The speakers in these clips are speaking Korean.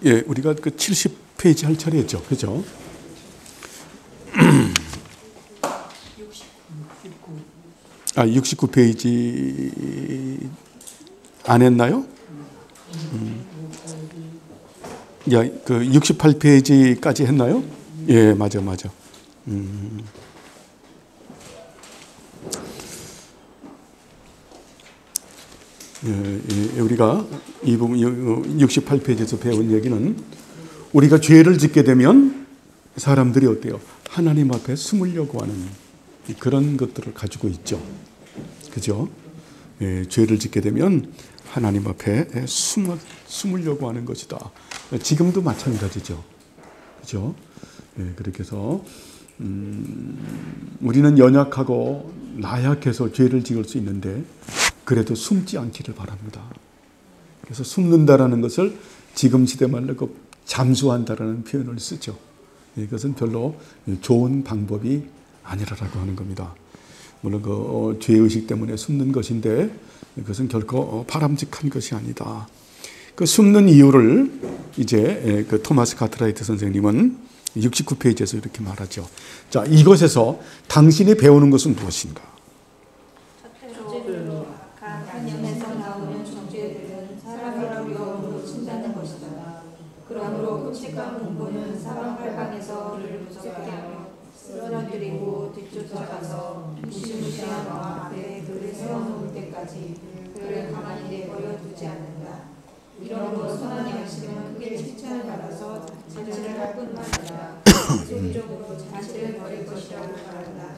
예, 우리가 그 70페이지 할 차례였죠. 그죠? 아, 69페이지 안 했나요? 야, 그 68페이지까지 했나요? 예, 맞아. 예, 우리가 이 부분 68페이지에서 배운 얘기는 우리가 죄를 짓게 되면 사람들이 어때요? 하나님 앞에 숨으려고 하는 그런 것들을 가지고 있죠. 그죠? 예, 죄를 짓게 되면 하나님 앞에 숨으려고 하는 것이다. 지금도 마찬가지죠. 그죠? 예, 그렇게 해서 우리는 연약하고 나약해서 죄를 지을 수 있는데 그래도 숨지 않기를 바랍니다. 그래서 숨는다라는 것을 지금 시대 말로 잠수한다라는 표현을 쓰죠. 이것은 별로 좋은 방법이 아니라고 하는 겁니다. 물론 그 죄의식 때문에 숨는 것인데 그것은 결코 바람직한 것이 아니다. 그 숨는 이유를 이제 그 토마스 카트라이트 선생님은 69페이지에서 이렇게 말하죠. 자, 이것에서 당신이 배우는 것은 무엇인가? 첫째로 각 영에서 나오는 정죄들은 사람을 두려움으로 친다는 것이다. 그러므로 끔찍한 공포는 사방 팔방에서 그를 무섭게 하며 쓰러뜨리고 뒤쫓아가서 무시무시한 왕 앞에 그를 세워놓을 때까지 그를 가만히 내버려 두지 않는다. 이러므로 선한 양심은 크게 칭찬을 받아서 잔치를 할 뿐만 아니라 계속적으로 잔치를 벌일 것이라고 말한다.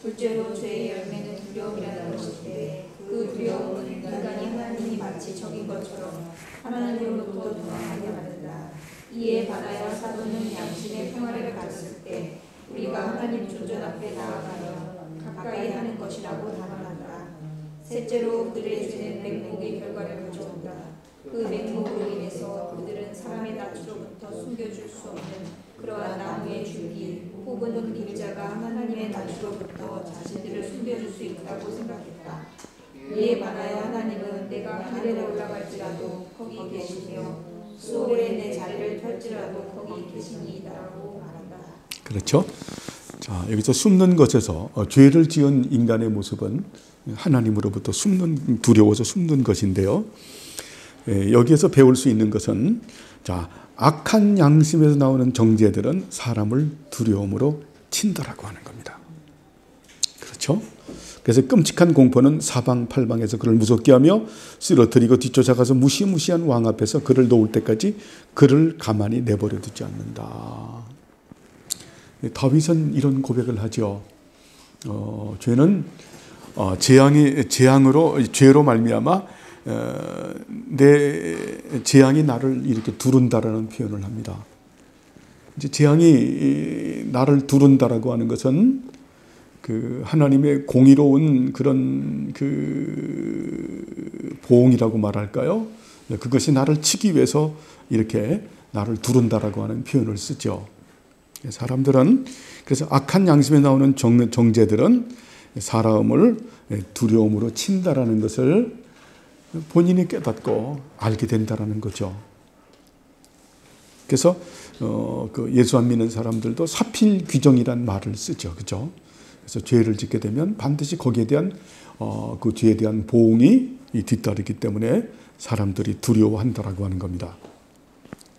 둘째로 죄의 열매는 두려움이라는 것인데 그 두려움은 인간이 하나님이 마치 적인 것처럼 하나님으로부터 도망하게 만든다. 이에 반하여 사도는 양심의 평화를 가졌을 때 우리가 하나님 존전 앞에 나아가며 가까이 하는 것이라고 단언한다. 셋째로 그들의 죄는 맹목의 결과를 가져온다. 그 맹목으로 인해서 그들은 사람의 낯으로부터 숨겨줄 수 없는 그러한 나무의 줄기 혹은 길자가 하나님의 낯으로부터 자신들을 숨겨줄 수 있다고 생각했다. 이에 반하여 하나님은 내가 하늘에 올라갈지라도 거기 계시며 수월에 내 자리를 펼지라도 거기 계시니이다라고 말한다. 그렇죠? 자, 여기서 숨는 것에서 죄를 지은 인간의 모습은 하나님으로부터 두려워서 숨는 것인데요. 여기에서 배울 수 있는 것은 자, 악한 양심에서 나오는 정죄들은 사람을 두려움으로 친다라고 하는 겁니다. 그렇죠? 그래서 끔찍한 공포는 사방팔방에서 그를 무섭게 하며 쓰러뜨리고 뒤쫓아가서 무시무시한 왕 앞에서 그를 놓을 때까지 그를 가만히 내버려 두지 않는다. 다윗은 이런 고백을 하죠. 죄는 죄로 말미암아 내 재앙이 나를 이렇게 두른다라는 표현을 합니다. 이제 재앙이 나를 두른다라고 하는 것은 그 하나님의 공의로운 그런 그 보응이라고 말할까요? 그것이 나를 치기 위해서 이렇게 나를 두른다라고 하는 표현을 쓰죠. 사람들은 그래서 악한 양심에 나오는 정죄들은 사람을 두려움으로 친다라는 것을 본인이 깨닫고 알게 된다라는 거죠. 그래서 그 예수 안 믿는 사람들도 사필 규정이란 말을 쓰죠, 그죠? 그래서 죄를 짓게 되면 반드시 거기에 대한 그 죄에 대한 보응이 뒤따르기 때문에 사람들이 두려워한다라고 하는 겁니다.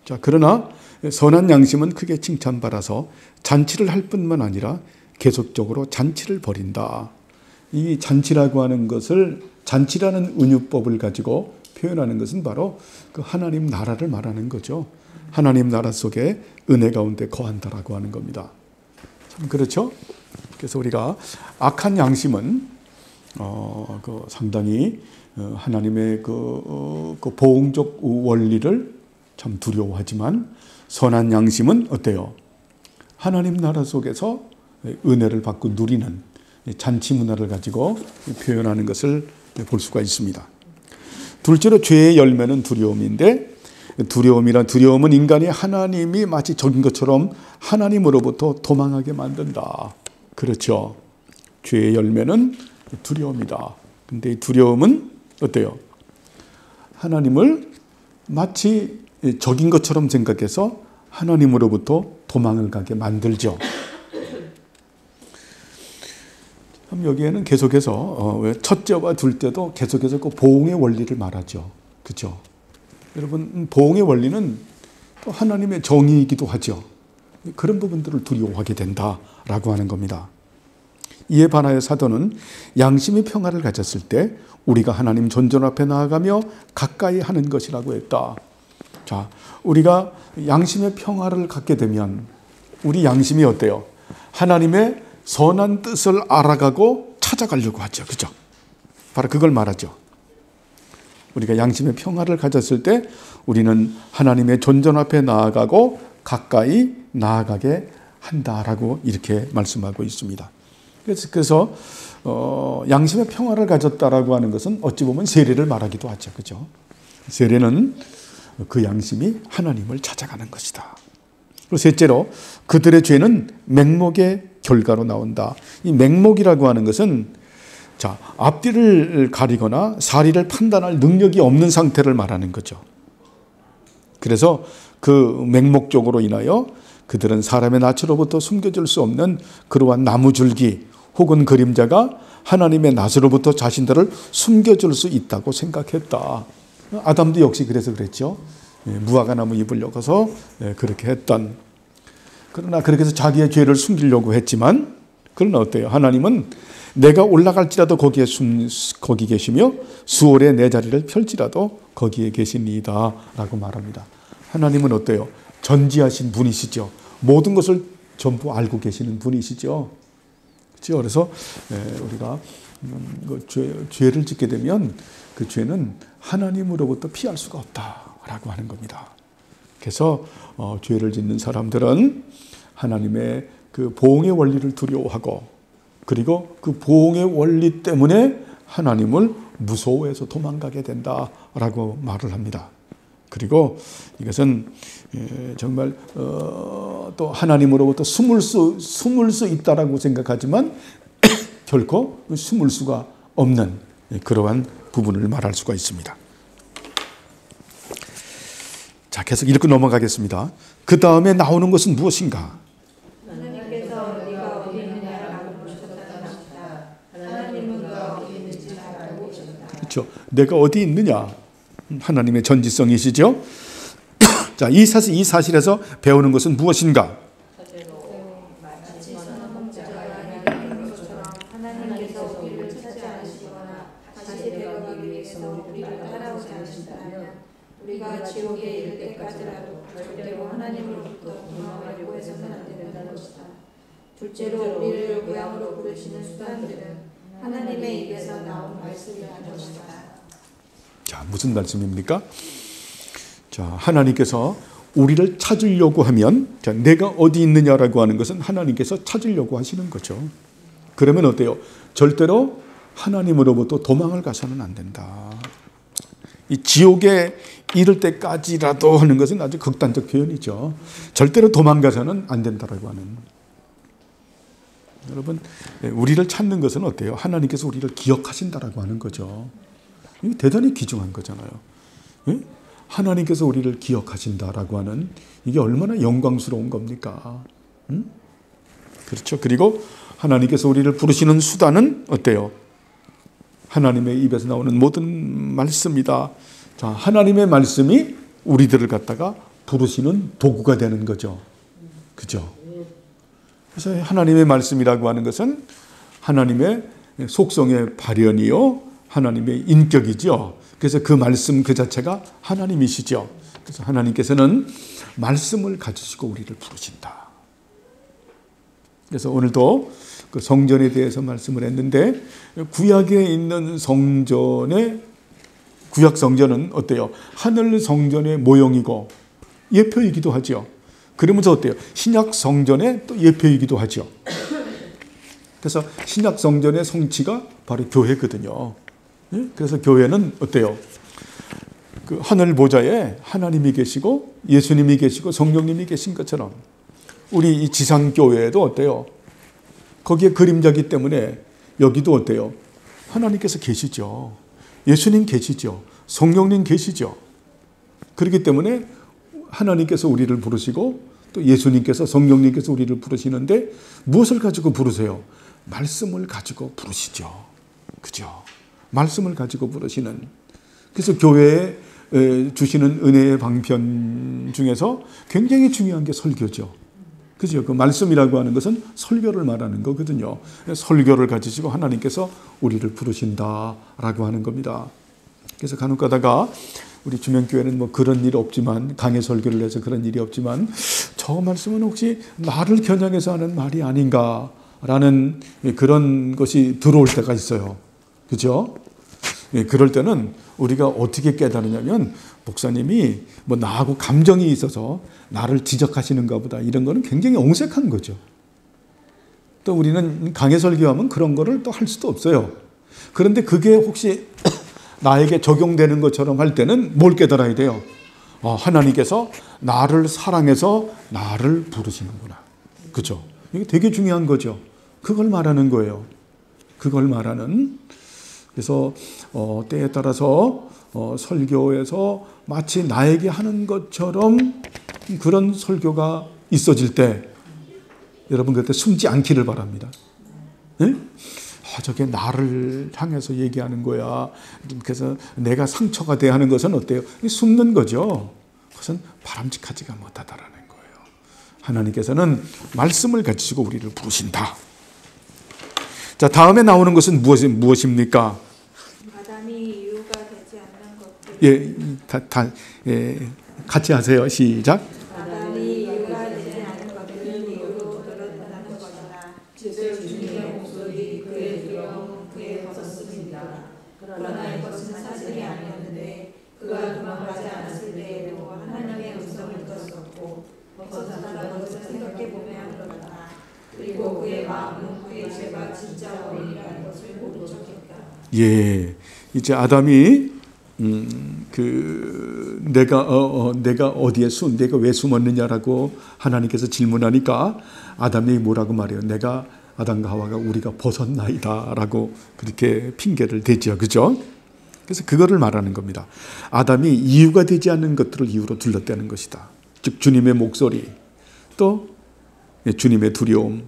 자, 그러나 선한 양심은 크게 칭찬받아서 잔치를 할 뿐만 아니라 계속적으로 잔치를 벌인다. 이 잔치라고 하는 것을 잔치라는 은유법을 가지고 표현하는 것은 바로 그 하나님 나라를 말하는 거죠. 하나님 나라 속에 은혜 가운데 거한다라고 하는 겁니다. 참 그렇죠? 그래서 우리가 악한 양심은 그 상당히 하나님의 그 보응적 원리를 참 두려워하지만 선한 양심은 어때요? 하나님 나라 속에서 은혜를 받고 누리는 잔치 문화를 가지고 표현하는 것을 볼 수가 있습니다. 둘째로 죄의 열매는 두려움인데 두려움은 인간이 하나님이 마치 적인 것처럼 하나님으로부터 도망하게 만든다. 그렇죠. 죄의 열매는 두려움이다. 근데 이 두려움은 어때요? 하나님을 마치 적인 것처럼 생각해서 하나님으로부터 도망을 가게 만들죠. 그럼 여기에는 계속해서 첫째와 둘째도 계속해서 그 보응의 원리를 말하죠. 그렇죠? 여러분, 보응의 원리는 또 하나님의 정의이기도 하죠. 그런 부분들을 두려워하게 된다라고 하는 겁니다. 이에 반하여 사도는 양심의 평화를 가졌을 때 우리가 하나님 존전 앞에 나아가며 가까이 하는 것이라고 했다. 자, 우리가 양심의 평화를 갖게 되면 우리 양심이 어때요? 하나님의 선한 뜻을 알아가고 찾아가려고 하죠. 그죠? 바로 그걸 말하죠. 우리가 양심의 평화를 가졌을 때 우리는 하나님의 존전 앞에 나아가고 가까이 나아가게 한다라고 이렇게 말씀하고 있습니다. 그래서 양심의 평화를 가졌다라고 하는 것은 어찌 보면 세례를 말하기도 하죠. 그죠? 세례는 그 양심이 하나님을 찾아가는 것이다. 그리고 셋째로 그들의 죄는 맹목의 결과로 나온다. 이 맹목이라고 하는 것은 자, 앞뒤를 가리거나 사리를 판단할 능력이 없는 상태를 말하는 거죠. 그래서 그 맹목적으로 인하여 그들은 사람의 낯으로부터 숨겨질 수 없는 그러한 나무줄기 혹은 그림자가 하나님의 낯으로부터 자신들을 숨겨줄 수 있다고 생각했다. 아담도 역시 그래서 그랬죠. 무화과 나무 잎을 엮어서 그렇게 했던. 그러나 그렇게 해서 자기의 죄를 숨기려고 했지만 그러나 어때요? 하나님은 내가 올라갈지라도 거기 계시며 수월에 내 자리를 펼지라도 거기에 계시니이다 라고 말합니다. 하나님은 어때요? 전지하신 분이시죠. 모든 것을 전부 알고 계시는 분이시죠. 그렇죠? 그래서 우리가 죄를 짓게 되면 그 죄는 하나님으로부터 피할 수가 없다라고 하는 겁니다. 그래서 죄를 짓는 사람들은 하나님의 그 보응의 원리를 두려워하고 그리고 그 보응의 원리 때문에 하나님을 무서워해서 도망가게 된다라고 말을 합니다. 그리고 이것은 정말 또 하나님으로부터 숨을 수 있다라고 생각하지만 결코 숨을 수가 없는 그러한 부분을 말할 수가 있습니다. 자, 계속 읽고 넘어가겠습니다. 그 다음에 나오는 것은 무엇인가? 하나님께서 네가 어디 있느냐라고 물으셨다는 것이다. 하나님은 네가 어디 있는지 잘 알고 계셨다. 그렇죠. 내가 어디 있느냐? 하나님의 전지성이시죠. 자, 이 사실에서 배우는 것은 무엇인가? 하나님께서 우리를 찾지 않으시거나 다시 되어가기 위해서 우리를 따라오지 않으신다면 우리가 지옥에 이를 때까지라도 절대로 하나님으로부터 도망하려고 해서는 안 된다는 것이다. 둘째로 우리를 고향으로 부르시는 수단들은 하나님의 입에서 나온 말씀이라는 것이다. 자, 무슨 말씀입니까? 자, 하나님께서 우리를 찾으려고 하면 자, 내가 어디 있느냐라고 하는 것은 하나님께서 찾으려고 하시는 거죠. 그러면 어때요? 절대로 하나님으로부터 도망을 가서는 안 된다. 이 지옥에 이를 때까지라도 하는 것은 아주 극단적 표현이죠. 절대로 도망가서는 안 된다라고 하는. 여러분, 우리를 찾는 것은 어때요? 하나님께서 우리를 기억하신다라고 하는 거죠. 이게 대단히 귀중한 거잖아요. 예? 하나님께서 우리를 기억하신다라고 하는 이게 얼마나 영광스러운 겁니까? 그렇죠. 그리고 하나님께서 우리를 부르시는 수단은 어때요? 하나님의 입에서 나오는 모든 말씀이다. 자, 하나님의 말씀이 우리들을 갖다가 부르시는 도구가 되는 거죠. 그죠? 그래서 하나님의 말씀이라고 하는 것은 하나님의 속성의 발현이요, 하나님의 인격이죠. 그래서 그 말씀 그 자체가 하나님이시죠. 그래서 하나님께서는 말씀을 가지시고 우리를 부르신다. 그래서 오늘도 그 성전에 대해서 말씀을 했는데 구약에 있는 성전의 구약 성전은 어때요? 하늘 성전의 모형이고 예표이기도 하죠. 그러면서 어때요? 신약 성전의 또 예표이기도 하죠. 그래서 신약 성전의 성취가 바로 교회거든요. 그래서 교회는 어때요? 그 하늘 보좌에 하나님이 계시고 예수님이 계시고 성령님이 계신 것처럼 우리 이 지상교회에도 어때요? 거기에 그림자기 때문에 여기도 어때요? 하나님께서 계시죠. 예수님 계시죠. 성령님 계시죠. 그렇기 때문에 하나님께서 우리를 부르시고 또 예수님께서 성령님께서 우리를 부르시는데 무엇을 가지고 부르세요? 말씀을 가지고 부르시죠. 그죠? 말씀을 가지고 부르시는. 그래서 교회에 주시는 은혜의 방편 중에서 굉장히 중요한 게 설교죠. 그죠? 그 말씀이라고 하는 것은 설교를 말하는 거거든요. 설교를 가지시고 하나님께서 우리를 부르신다라고 하는 겁니다. 그래서 간혹 가다가 우리 주명교회는 뭐 그런 일이 없지만, 강해 설교를 해서 그런 일이 없지만, 저 말씀은 혹시 나를 겨냥해서 하는 말이 아닌가라는 그런 것이 들어올 때가 있어요. 그죠? 그럴 때는 우리가 어떻게 깨달으냐면, 목사님이 뭐 나하고 감정이 있어서 나를 지적하시는가 보다, 이런 거는 굉장히 옹색한 거죠. 또 우리는 강해 설교하면 그런 거를 또 할 수도 없어요. 그런데 그게 혹시 나에게 적용되는 것처럼 할 때는 뭘 깨달아야 돼요? 하나님께서 나를 사랑해서 나를 부르시는구나. 그죠? 이게 되게 중요한 거죠. 그걸 말하는 거예요. 그걸 말하는. 그래서 때에 따라서 설교에서 마치 나에게 하는 것처럼 그런 설교가 있어질 때 여러분 그때 숨지 않기를 바랍니다. 네? 저게 나를 향해서 얘기하는 거야. 그래서 내가 상처가 돼야 하는 것은 어때요? 숨는 거죠. 그것은 바람직하지가 못하다라는 거예요. 하나님께서는 말씀을 가지고 우리를 부르신다. 자, 다음에 나오는 것은 무엇입니까? 아담이 이유가 되지 않는 것들. 예, 같이 하세요. 시작. 아담이 이유가 되지 않는 것들을 이유로 들었다는 것이나 즉 주님의 목소리 그의 두려움 그의 벗었습니다. 그러나 이것은 사실이 아니었는데 그가 도망가지 않았을 때에도 하나님의 음성을 들었었고 벗어나라는 것을 생각해보면 그렇다. 그리고 그의 마음은 그의 죄가 진짜 원인이라는 것을 모른 척했다. 예, 이제 아담이 내가 어디에 내가 왜 숨었느냐라고 하나님께서 질문하니까 아담이 뭐라고 말해요? 내가 아담과 하와가 우리가 벗었나이다라고 그렇게 핑계를 대죠, 그죠? 그래서 그거를 말하는 겁니다. 아담이 이유가 되지 않는 것들을 이유로 둘러대는 것이다. 즉 주님의 목소리, 또 주님의 두려움,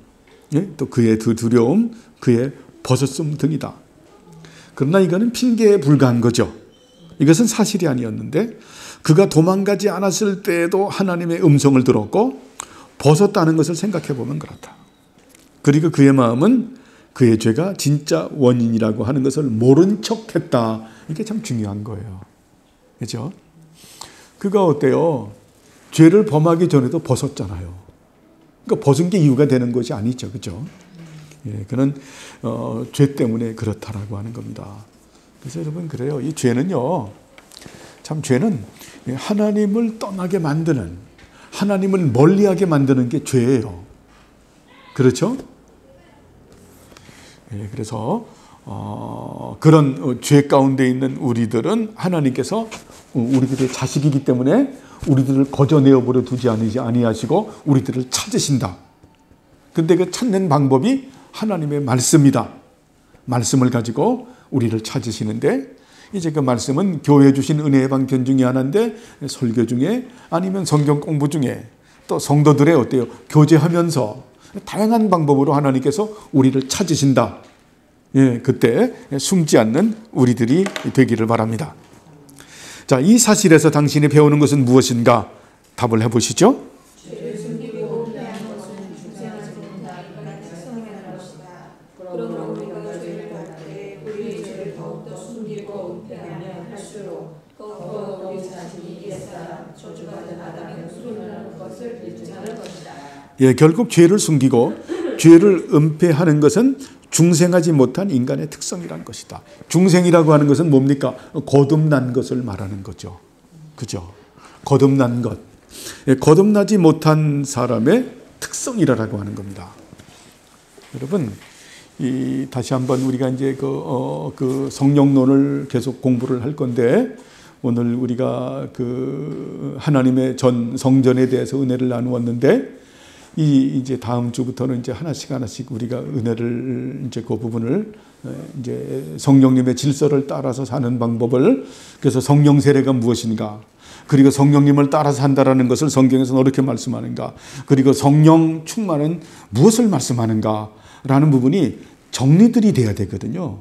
또 그의 두려움, 그의 벗었음 등이다. 그러나 이거는 핑계에 불과한 거죠. 이것은 사실이 아니었는데 그가 도망가지 않았을 때에도 하나님의 음성을 들었고 벗었다는 것을 생각해 보면 그렇다. 그리고 그의 마음은 그의 죄가 진짜 원인이라고 하는 것을 모른 척했다. 이게 참 중요한 거예요. 그렇죠? 그가 어때요? 죄를 범하기 전에도 벗었잖아요. 그러니까 벗은 게 이유가 되는 것이 아니죠. 그렇죠? 예, 그는 죄 때문에 그렇다라고 하는 겁니다. 그래서 여러분 그래요. 이 죄는요. 참 죄는 하나님을 떠나게 만드는, 하나님을 멀리하게 만드는 게 죄예요. 그렇죠? 예, 그래서 그런 죄 가운데 있는 우리들은 하나님께서 우리들의 자식이기 때문에 우리들을 거저내어 버려 두지 아니하시고 우리들을 찾으신다. 근데 그 찾는 방법이 하나님의 말씀이다. 말씀을 가지고 우리를 찾으시는데 이제 그 말씀은 교회 주신 은혜의 방편 중에 하나인데 설교 중에 아니면 성경 공부 중에 또 성도들의 어때요? 교제하면서 다양한 방법으로 하나님께서 우리를 찾으신다. 예, 그때 숨지 않는 우리들이 되기를 바랍니다. 자, 이 사실에서 당신이 배우는 것은 무엇인가? 답을 해보시죠. 죄를 숨기고 은폐하는 것은 중생하지 못한 인간의 특성이라는 것이다. 그러므로 우리가 죄를 할 때 우리의 죄를 더욱더 숨기고 은폐하면 할수록 더욱더 우리 자신이 옛사람 저주받은 아담의 모습이라는 것을 일증하는 것이다. 예, 결국 죄를 숨기고 죄를 은폐하는 것은 중생하지 못한 인간의 특성이라는 것이다. 중생이라고 하는 것은 뭡니까? 거듭난 것을 말하는 거죠. 그죠? 거듭난 것. 예, 거듭나지 못한 사람의 특성이라고 하는 겁니다. 여러분, 다시 한번 우리가 이제 그 성령론을 계속 공부를 할 건데 오늘 우리가 그 하나님의 전 성전에 대해서 은혜를 나누었는데 이제 다음 주부터는 이제 하나씩 우리가 은혜를 이제 그 부분을 이제 성령님의 질서를 따라서 사는 방법을, 그래서 성령 세례가 무엇인가, 그리고 성령님을 따라서 한다라는 것을 성경에서는 어떻게 말씀하는가, 그리고 성령 충만은 무엇을 말씀하는가라는 부분이 정리들이 돼야 되거든요.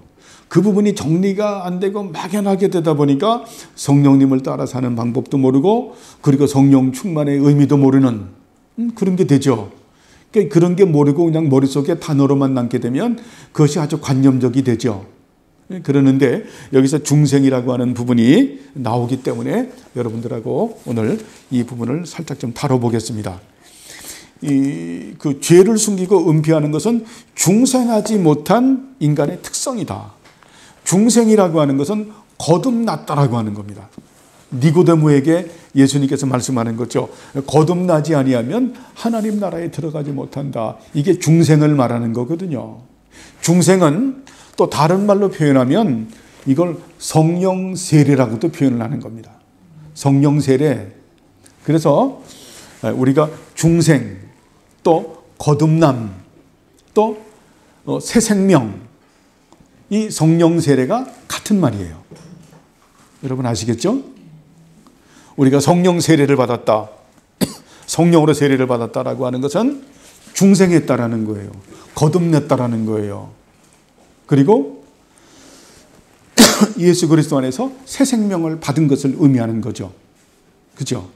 그 부분이 정리가 안 되고 막연하게 되다 보니까 성령님을 따라 사는 방법도 모르고, 그리고 성령 충만의 의미도 모르는 그런 게 되죠. 그러니까 그런 게 모르고 그냥 머릿속에 단어로만 남게 되면 그것이 아주 관념적이 되죠. 그러는데 여기서 중생이라고 하는 부분이 나오기 때문에 여러분들하고 오늘 이 부분을 살짝 좀 다뤄보겠습니다. 그 죄를 숨기고 은폐하는 것은 중생하지 못한 인간의 특성이다. 중생이라고 하는 것은 거듭났다라고 하는 겁니다. 니고데모에게 예수님께서 말씀하는 거죠. 거듭나지 아니하면 하나님 나라에 들어가지 못한다. 이게 중생을 말하는 거거든요. 중생은 또 다른 말로 표현하면 이걸 성령 세례라고도 표현을 하는 겁니다. 성령 세례. 그래서 우리가 중생, 또 거듭남, 또 새 생명, 이 성령 세례가 같은 말이에요. 여러분 아시겠죠? 우리가 성령 세례를 받았다, 성령으로 세례를 받았다라고 하는 것은 중생했다라는 거예요. 거듭냈다라는 거예요. 그리고 예수 그리스도 안에서 새 생명을 받은 것을 의미하는 거죠. 그죠?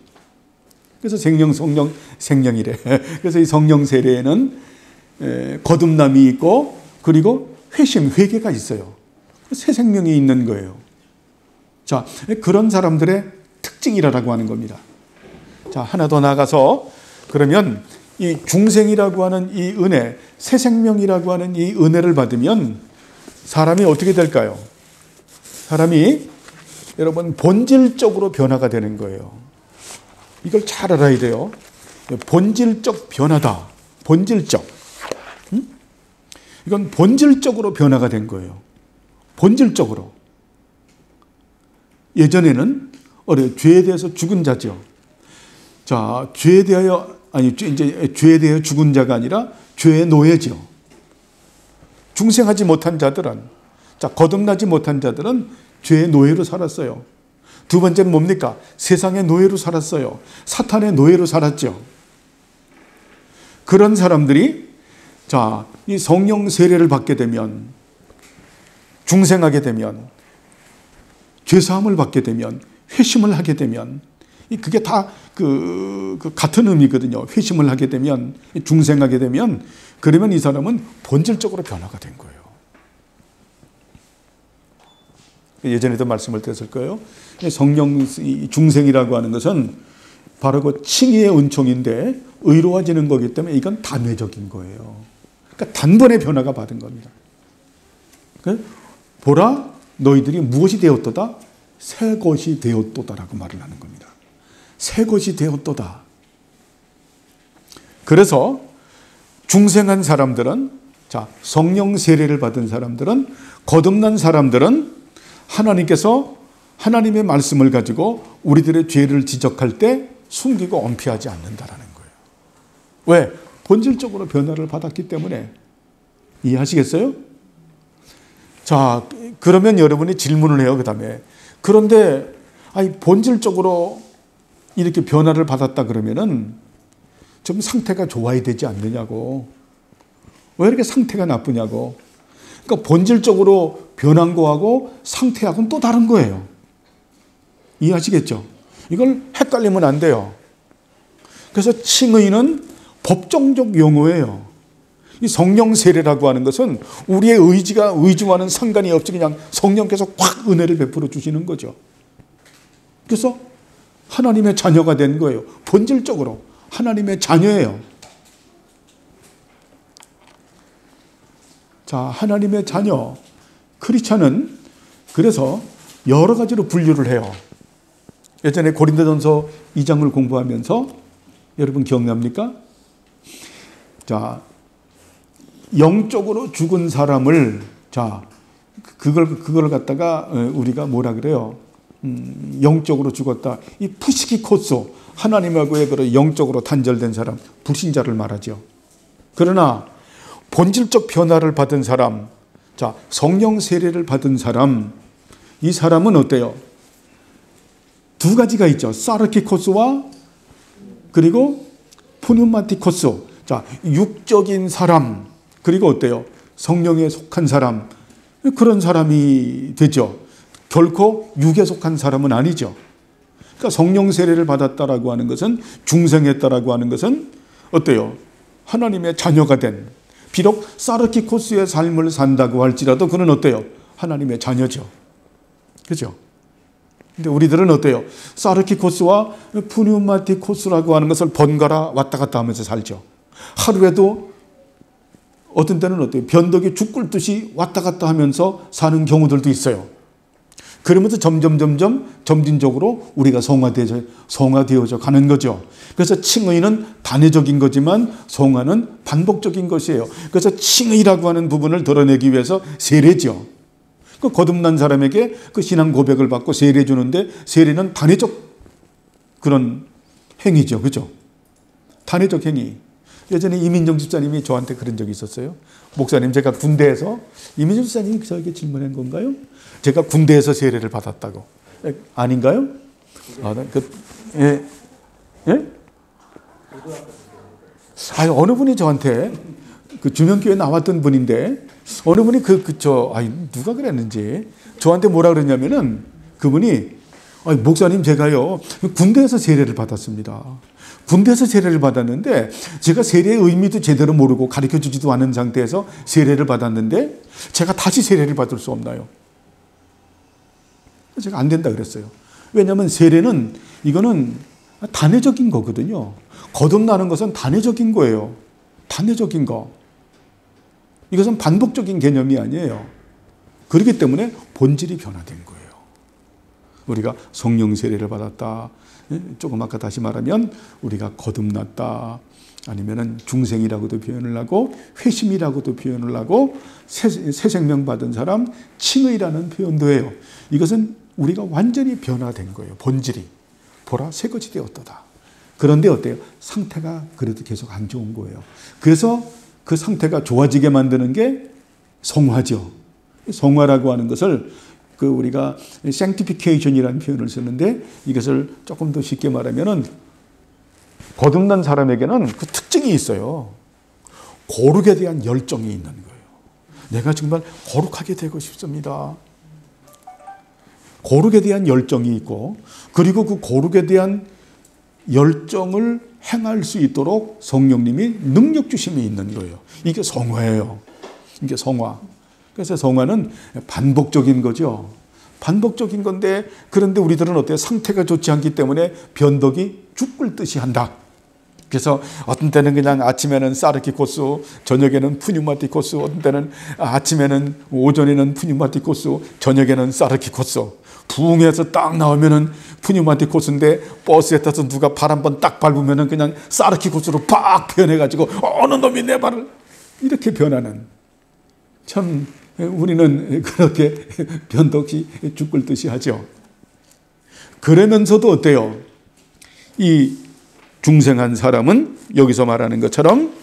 그래서 생명, 성령, 생명이래. 그래서 이 성령 세례에는 거듭남이 있고, 그리고 회심, 회개가 있어요. 새 생명이 있는 거예요. 자, 그런 사람들의 특징이라고 하는 겁니다. 자, 하나 더 나가서 그러면 이 중생이라고 하는 이 은혜, 새 생명이라고 하는 이 은혜를 받으면 사람이 어떻게 될까요? 사람이 여러분 본질적으로 변화가 되는 거예요. 이걸 잘 알아야 돼요. 본질적 변화다. 본질적. 이건 본질적으로 변화가 된 거예요. 본질적으로. 예전에는 죄에 대해서 죽은 자죠. 자, 죄에 대하여 죽은 자가 아니라 죄의 노예죠. 중생하지 못한 자들은, 자, 거듭나지 못한 자들은 죄의 노예로 살았어요. 두 번째는 뭡니까? 세상의 노예로 살았어요. 사탄의 노예로 살았죠. 그런 사람들이 자, 이 성령 세례를 받게 되면, 중생하게 되면, 죄사함을 받게 되면, 회심을 하게 되면, 그게 다 같은 의미거든요. 회심을 하게 되면, 중생하게 되면, 그러면 이 사람은 본질적으로 변화가 된 거예요. 예전에도 말씀을 드렸을 거예요. 성령 중생이라고 하는 것은 바로 그 칭의의 은총인데 의로워지는 거기 때문에 이건 단회적인 거예요. 그러니까 단번에 변화가 받은 겁니다. 보라, 너희들이 무엇이 되었도다? 새 것이 되었도다라고 말을 하는 겁니다. 새 것이 되었도다. 그래서 중생한 사람들은, 자, 성령 세례를 받은 사람들은, 거듭난 사람들은 하나님께서 하나님의 말씀을 가지고 우리들의 죄를 지적할 때 숨기고 은폐하지 않는다라는 거예요. 왜? 본질적으로 변화를 받았기 때문에. 이해하시겠어요? 자, 그러면 여러분이 질문을 해요. 그 다음에 그런데 본질적으로 이렇게 변화를 받았다 그러면은 좀 상태가 좋아야 되지 않느냐고. 왜 이렇게 상태가 나쁘냐고. 그러니까 본질적으로 변한 거하고 상태하고는 또 다른 거예요. 이해하시겠죠? 이걸 헷갈리면 안 돼요. 그래서 칭의는 법정적 용어예요. 이 성령 세례라고 하는 것은 우리의 의지와는 상관이 없이 그냥 성령께서 확 은혜를 베풀어 주시는 거죠. 그래서 하나님의 자녀가 된 거예요. 본질적으로 하나님의 자녀예요. 자, 하나님의 자녀, 크리스찬은 그래서 여러 가지로 분류를 해요. 예전에 고린도전서 2장을 공부하면서 여러분 기억납니까? 자, 영적으로 죽은 사람을, 자, 그걸 갖다가 우리가 뭐라 그래요? 영적으로 죽었다. 이 푸시키코스, 하나님하고의 그런 영적으로 단절된 사람, 불신자를 말하죠. 그러나 본질적 변화를 받은 사람, 자, 성령 세례를 받은 사람, 이 사람은 어때요? 두 가지가 있죠. 사르키코스와 그리고 푸뉴마티코스. 자, 육적인 사람, 그리고 어때요? 성령에 속한 사람, 그런 사람이 되죠. 결코 육에 속한 사람은 아니죠. 그러니까 성령 세례를 받았다라고 하는 것은, 중생했다라고 하는 것은 어때요? 하나님의 자녀가 된, 비록 사르키코스의 삶을 산다고 할지라도 그는 어때요? 하나님의 자녀죠. 그죠? 근데 우리들은 어때요? 사르키코스와 푸뉴마티코스라고 하는 것을 번갈아 왔다 갔다 하면서 살죠. 하루에도 어떤 때는 어때요? 변덕이 죽 끓듯이 왔다 갔다 하면서 사는 경우들도 있어요. 그러면서 점진적으로 우리가 성화되어져 가는 거죠. 그래서 칭의는 단회적인 거지만 성화는 반복적인 것이에요. 그래서 칭의라고 하는 부분을 드러내기 위해서 세례죠. 그 거듭난 사람에게 그 신앙 고백을 받고 세례 주는데, 세례는 단회적 그런 행위죠. 그죠? 단회적 행위. 예전에 이민정 집사님이 저한테 그런 적이 있었어요. 목사님, 제가 군대에서, 이민정 집사님이 저에게 질문한 건가요? 제가 군대에서 세례를 받았다고. 아닌가요? 예? 어느 분이 저한테, 그 주명교회 나왔던 분인데, 어느 분이 누가 그랬는지, 저한테 뭐라 그랬냐면은, 그분이, 목사님, 제가요, 군대에서 세례를 받았습니다. 군대에서 세례를 받았는데, 제가 세례의 의미도 제대로 모르고 가르쳐 주지도 않은 상태에서 세례를 받았는데, 제가 다시 세례를 받을 수 없나요? 제가 안 된다 그랬어요. 왜냐하면 세례는, 이거는 단회적인 거거든요. 거듭나는 것은 단회적인 거예요. 단회적인 거. 이것은 반복적인 개념이 아니에요. 그렇기 때문에 본질이 변화된 거예요. 우리가 성령 세례를 받았다. 조금 아까 다시 말하면 우리가 거듭났다. 아니면은 중생이라고도 표현을 하고, 회심이라고도 표현을 하고, 새 생명 받은 사람, 칭의라는 표현도 해요. 이것은 우리가 완전히 변화된 거예요. 본질이. 보라, 새것이 되었도다. 그런데 어때요? 상태가 그래도 계속 안 좋은 거예요. 그래서 그 상태가 좋아지게 만드는 게 성화죠. 성화라고 하는 것을 우리가 sanctification이라는 표현을 쓰는데, 이것을 조금 더 쉽게 말하면은, 거듭난 사람에게는 그 특징이 있어요. 거룩에 대한 열정이 있는 거예요. 내가 정말 거룩하게 되고 싶습니다. 거룩에 대한 열정이 있고, 그리고 그 거룩에 대한 열정을 행할 수 있도록 성령님이 능력 주심이 있는 거예요. 이게 성화예요. 이게 성화. 그래서 성화는 반복적인 거죠. 반복적인 건데, 그런데 우리들은 어때요? 상태가 좋지 않기 때문에 변덕이 죽 끓듯이 한다. 그래서 어떤 때는 그냥 아침에는 사르키코스, 저녁에는 푸뉴마티코스, 어떤 때는 아침에는, 오전에는 푸뉴마티코스, 저녁에는 사르키코스. 부흥해서 딱 나오면은 푸뉴마티코스인데, 버스에 타서 누가 발 한번 딱 밟으면은 그냥 사르키코스로 팍 변해가지고 어느 놈이 내 발을 이렇게 변하는. 참 우리는 그렇게 변덕이 죽 끓듯이 하죠. 그러면서도 어때요? 이 중생한 사람은 여기서 말하는 것처럼,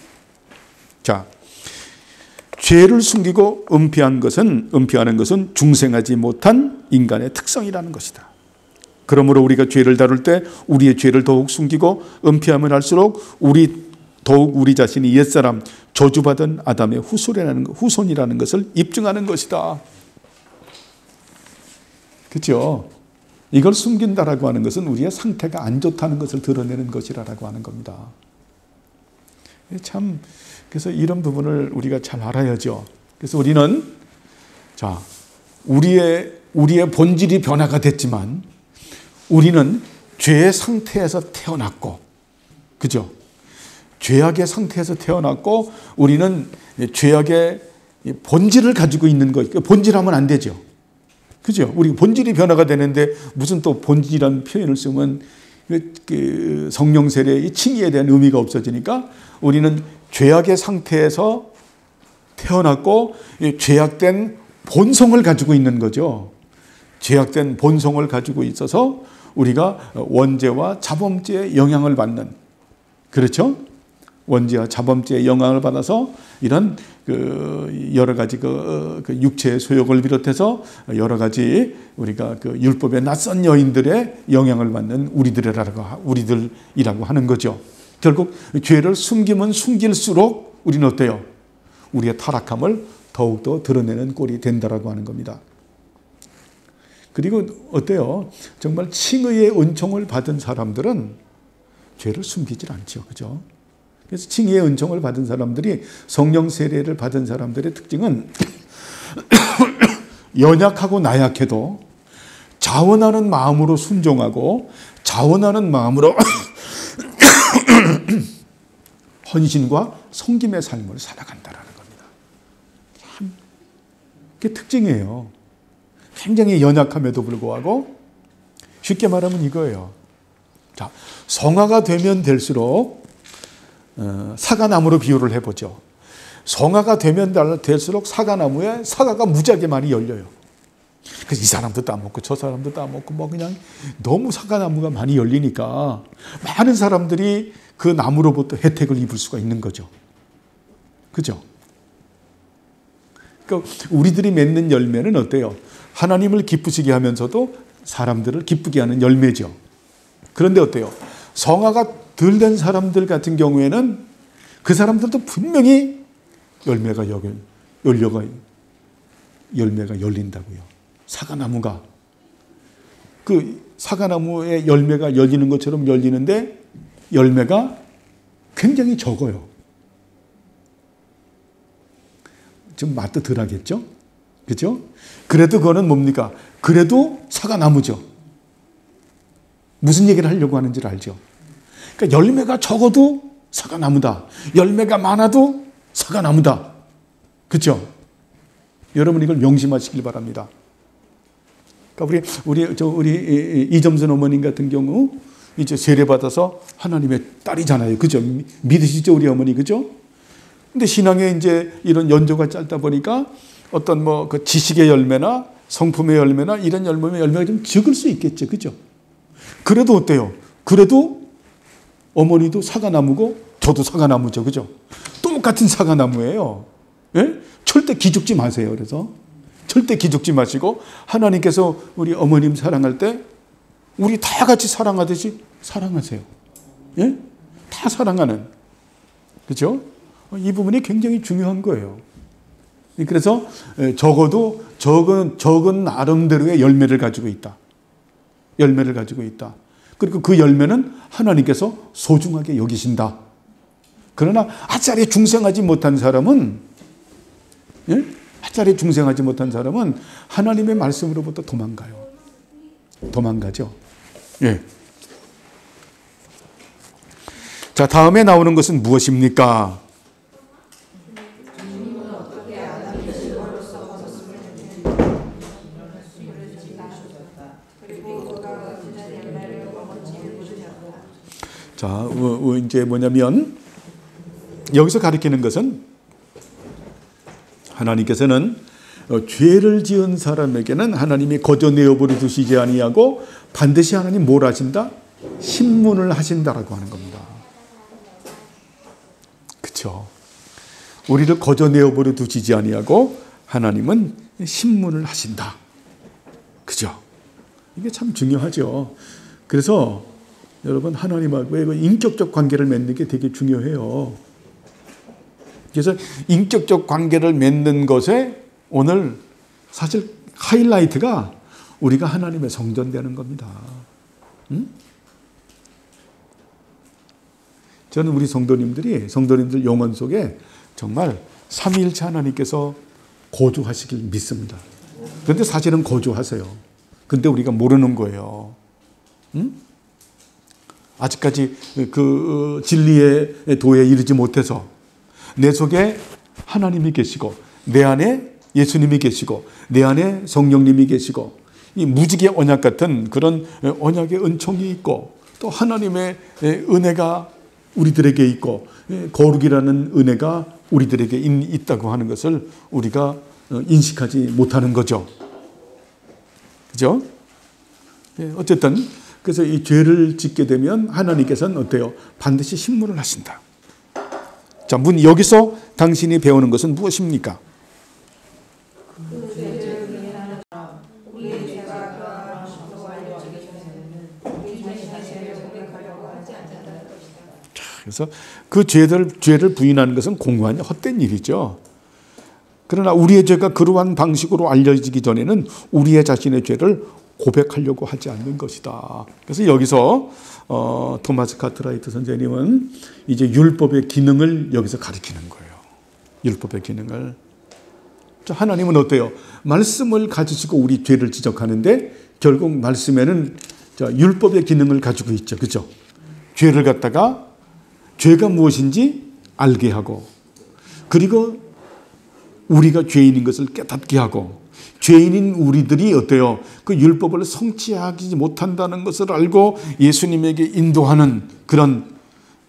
자, 죄를 숨기고 은폐하는 것은 중생하지 못한 인간의 특성이라는 것이다. 그러므로 우리가 죄를 다룰 때 우리의 죄를 더욱 숨기고 은폐하면 할수록 더욱 우리 자신이 옛사람, 저주받은 아담의 후손이라는 것을 입증하는 것이다. 그렇죠? 이걸 숨긴다라고 하는 것은 우리의 상태가 안 좋다는 것을 드러내는 것이라고 하는 겁니다. 참, 그래서 이런 부분을 우리가 잘 알아야죠. 그래서 우리는, 자, 우리의 본질이 변화가 됐지만, 우리는 죄의 상태에서 태어났고, 그죠? 죄악의 상태에서 태어났고, 우리는 죄악의 본질을 가지고 있는 것. 본질하면 안 되죠. 그죠? 우리 본질이 변화가 되는데 무슨 또 본질이라는 표현을 쓰면 그 성령 세례의 칭의에 대한 의미가 없어지니까, 우리는 죄악의 상태에서 태어났고 죄악된 본성을 가지고 있는 거죠. 죄악된 본성을 가지고 있어서 우리가 원죄와 자범죄의 영향을 받는, 그렇죠? 원죄와 자범죄의 영향을 받아서 이런 여러 가지 육체의 소욕을 비롯해서 여러 가지 우리가 율법의 낯선 여인들의 영향을 받는 우리들이라고 하는 거죠. 결국 죄를 숨기면 숨길수록 우리는 어때요? 우리의 타락함을 더욱더 드러내는 꼴이 된다라고 하는 겁니다. 그리고 어때요? 정말 칭의의 은총을 받은 사람들은 죄를 숨기질 않죠. 그죠? 그래서 칭의의 은총을 받은 사람들이, 성령 세례를 받은 사람들의 특징은 연약하고 나약해도 자원하는 마음으로 순종하고 자원하는 마음으로 헌신과 섬김의 삶을 살아간다라는 겁니다. 참 그게 특징이에요. 굉장히 연약함에도 불구하고, 쉽게 말하면 이거예요. 자, 성화가 되면 될수록 사과나무로 비유를 해보죠. 성화가 되면 될수록 사과나무에 사과가 무지하게 많이 열려요. 그래서 이 사람도 따먹고 저 사람도 따먹고 뭐 그냥 너무 사과나무가 많이 열리니까 많은 사람들이 그 나무로부터 혜택을 입을 수가 있는 거죠. 그죠? 그러니까 우리들이 맺는 열매는 어때요? 하나님을 기쁘시게 하면서도 사람들을 기쁘게 하는 열매죠. 그런데 어때요? 성화가 덜 된 사람들 같은 경우에는 그 사람들도 분명히 열매가 열린다고요. 사과나무가 사과나무의 열매가 열리는 것처럼 열리는데 열매가 굉장히 적어요. 좀 맛도 덜 하겠죠? 그죠? 그래도 그거는 뭡니까? 그래도 사과나무죠. 무슨 얘기를 하려고 하는지를 알죠? 그러니까 열매가 적어도 사과나무다. 열매가 많아도 사과나무다. 그렇죠? 여러분 이걸 명심하시길 바랍니다. 그러니까 우리 이점순 어머님 같은 경우 이제 세례 받아서 하나님의 딸이잖아요. 그죠? 믿으시죠, 우리 어머니, 그죠? 근데 신앙에 이제 이런 연조가 짧다 보니까 어떤 그 지식의 열매나 성품의 열매나 이런 열매가 좀 적을 수 있겠죠, 그죠? 그래도 어때요? 그래도 어머니도 사과나무고 저도 사과나무죠, 그죠? 똑같은 사과나무예요. 예? 절대 기죽지 마세요. 그래서 절대 기죽지 마시고 하나님께서 우리 어머님 사랑할 때 우리 다 같이 사랑하듯이 사랑하세요. 예? 다 사랑하는, 그죠? 이 부분이 굉장히 중요한 거예요. 그래서 적어도 적은 나름대로의 열매를 가지고 있다. 열매를 가지고 있다. 그리고 그 열매는 하나님께서 소중하게 여기신다. 그러나 아짜리 중생하지 못한 사람은, 예? 아짜리 중생하지 못한 사람은 하나님의 말씀으로부터 도망가요. 도망가죠. 예. 자, 다음에 나오는 것은 무엇입니까? 자, 이제 뭐냐면 여기서 가리키는 것은 하나님께서는 죄를 지은 사람에게는 하나님이 거저 내어버려 두시지 아니하고 반드시 하나님 뭘 하신다? 신문을 하신다라고 하는 겁니다. 그렇죠? 우리를 거저 내어버려 두시지 아니하고 하나님은 신문을 하신다. 그죠? 이게 참 중요하죠. 그래서 여러분 하나님하고의 인격적 관계를 맺는 게 되게 중요해요. 그래서 인격적 관계를 맺는 것에 오늘 사실 하이라이트가 우리가 하나님의 성전 되는 겁니다. 응? 저는 우리 성도님들 영혼 속에 정말 삼위일체 하나님께서 거주하시길 믿습니다. 그런데 사실은 거주하세요. 근데 우리가 모르는 거예요. 응? 아직까지 그 진리의 도에 이르지 못해서 내 속에 하나님이 계시고 내 안에 예수님이 계시고 내 안에 성령님이 계시고 이 무지개 언약 같은 그런 언약의 은총이 있고 또 하나님의 은혜가 우리들에게 있고 거룩이라는 은혜가 우리들에게 있다고 하는 것을 우리가 인식하지 못하는 거죠. 그죠? 예, 어쨌든 그래서 이 죄를 짓게 되면 하나님께서는 어때요? 반드시 심문을 하신다. 자, 여기서 당신이 배우는 것은 무엇입니까? 그래서 그 죄를 부인하는 것은 공허한 헛된 일이죠. 그러나 우리의 죄가 그러한 방식으로 알려지기 전에는 우리의 자신의 죄를 고백하려고 하지 않는 것이다. 그래서 여기서 토마스 카트라이트 선생님은 이제 율법의 기능을 여기서 가리키는 거예요. 율법의 기능을. 자, 하나님은 어때요? 말씀을 가지시고 우리 죄를 지적하는데 결국 말씀에는 율법의 기능을 가지고 있죠. 그죠? 죄를 갖다가 죄가 무엇인지 알게 하고, 그리고 우리가 죄인인 것을 깨닫게 하고, 죄인인 우리들이 어때요? 그 율법을 성취하지 못한다는 것을 알고 예수님에게 인도하는 그런,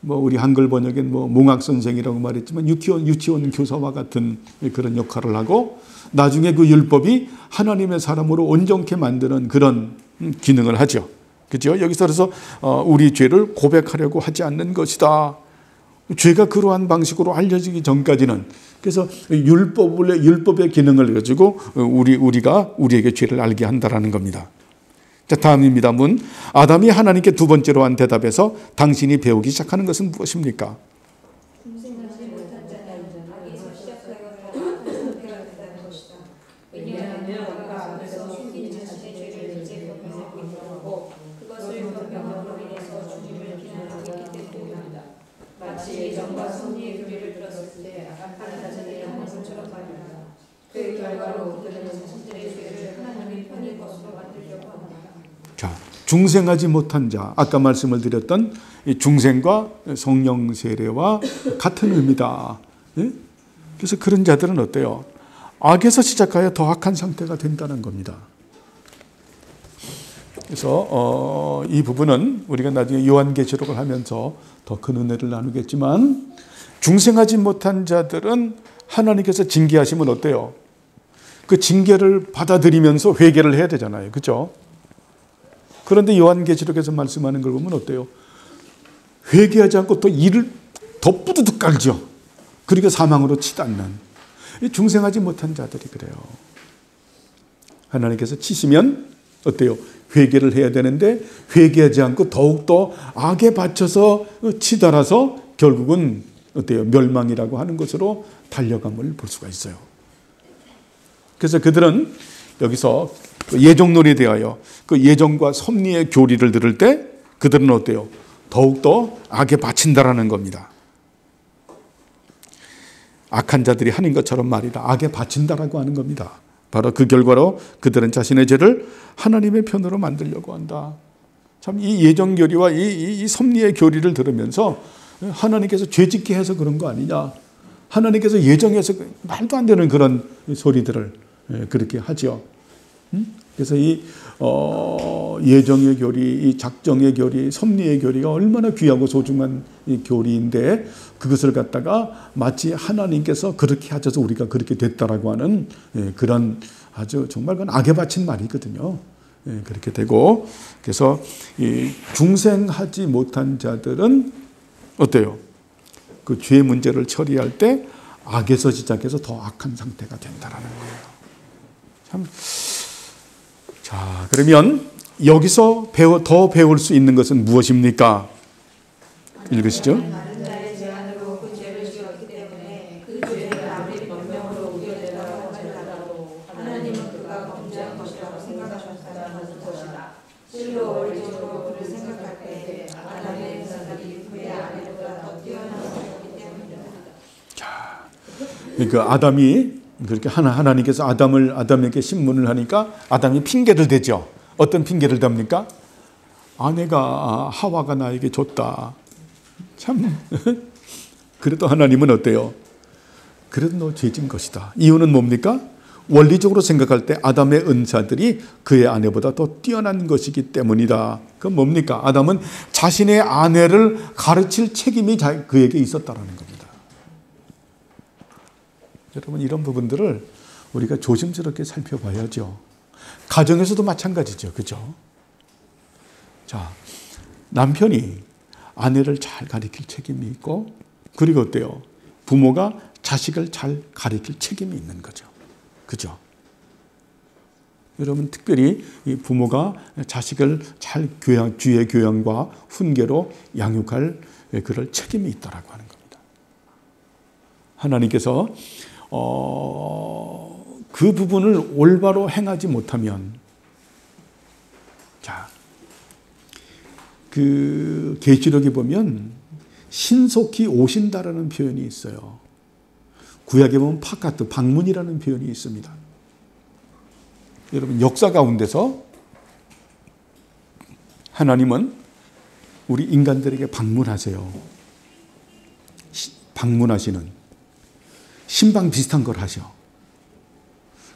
우리 한글 번역엔 몽학 선생이라고 말했지만 유치원 교사와 같은 그런 역할을 하고, 나중에 그 율법이 하나님의 사람으로 온전케 만드는 그런 기능을 하죠. 그죠? 여기서 그래서 우리 죄를 고백하려고 하지 않는 것이다. 죄가 그러한 방식으로 알려지기 전까지는, 그래서 율법의 기능을 가지고 우리가 우리에게 죄를 알게 한다라는 겁니다. 자, 다음입니다. 아담이 하나님께 두 번째로 한 대답에서 당신이 배우기 시작하는 것은 무엇입니까? 자, 중생하지 못한 자, 아까 말씀을 드렸던 중생과 성령 세례와 같은 의미다. 예? 그래서 그런 자들은 어때요? 악에서 시작하여 더 악한 상태가 된다는 겁니다. 그래서 이 부분은 우리가 나중에 요한계시록을 하면서 더 큰 은혜를 나누겠지만, 중생하지 못한 자들은 하나님께서 징계하시면 어때요? 그 징계를 받아들이면서 회개를 해야 되잖아요. 그렇죠? 그런데 요한계시록에서 말씀하는 걸 보면 어때요? 회개하지 않고 또 이를 더 뿌드득 깔죠. 그리고 사망으로 치닫는, 중생하지 못한 자들이 그래요. 하나님께서 치시면 어때요? 회개를 해야 되는데 회개하지 않고 더욱더 악에 받쳐서 치달아서 결국은 어때요? 멸망이라고 하는 것으로 달려감을 볼 수가 있어요. 그래서 그들은 여기서 예정론에 대하여 그 예정과 섭리의 교리를 들을 때 그들은 어때요? 더욱더 악에 바친다라는 겁니다. 악한 자들이 하는 것처럼 말이다. 악에 바친다라고 하는 겁니다. 바로 그 결과로 그들은 자신의 죄를 하나님의 편으로 만들려고 한다. 참 이 예정 교리와 이 섭리의 교리를 들으면서 하나님께서 죄짓게 해서 그런 거 아니냐. 하나님께서 예정해서 말도 안 되는 그런 소리들을 그렇게 하죠. 그래서 이 예정의 교리, 이 작정의 교리, 섭리의 교리가 얼마나 귀하고 소중한 이 교리인데 그것을 갖다가 마치 하나님께서 그렇게 하셔서 우리가 그렇게 됐다라고 하는 그런 아주 정말 그건 악에 바친 말이거든요. 그렇게 되고, 그래서 이 중생하지 못한 자들은 어때요? 그 죄 문제를 처리할 때 악에서 시작해서 더 악한 상태가 된다라는 거예요. 참. 자, 그러면 여기서 더 배울 수 있는 것은 무엇입니까? 읽으시죠. 다른 자의 제안으로 그 죄를 지었기 때문에 그 죄를 아무리 변명으로 우겨내라고 할지라도 하나님은 그가 범죄한 것이라고 생각하셨다는 것이다. 실로 원리적으로 그를 생각할 때 아담의 인사들이 그의 아내보다 더 뛰어난 것이기 때문이다. 자, 그러니까 아담이 그렇게 하나님께서 아담에게 신문을 하니까 아담이 핑계를 대죠. 어떤 핑계를 댑니까? 아내가 하와가 나에게 줬다. 참. 그래도 하나님은 어때요? 그래도 너 죄진 것이다. 이유는 뭡니까? 원리적으로 생각할 때 아담의 은사들이 그의 아내보다 더 뛰어난 것이기 때문이다. 그건 뭡니까? 아담은 자신의 아내를 가르칠 책임이 그에게 있었다라는 겁니다. 여러분, 이런 부분들을 우리가 조심스럽게 살펴봐야죠. 가정에서도 마찬가지죠. 그죠? 자, 남편이 아내를 잘 가리킬 책임이 있고, 그리고 어때요? 부모가 자식을 잘 가리킬 책임이 있는 거죠. 그죠? 여러분, 특별히 이 부모가 자식을 잘 주의 교양과 훈계로 양육할 그럴 책임이 있다라고 하는 겁니다. 하나님께서 그 부분을 올바로 행하지 못하면, 자, 그 계시록에 보면 신속히 오신다라는 표현이 있어요. 구약에 보면 파카트, 방문이라는 표현이 있습니다. 여러분, 역사 가운데서 하나님은 우리 인간들에게 방문하세요. 방문하시는 신방 비슷한 걸 하셔.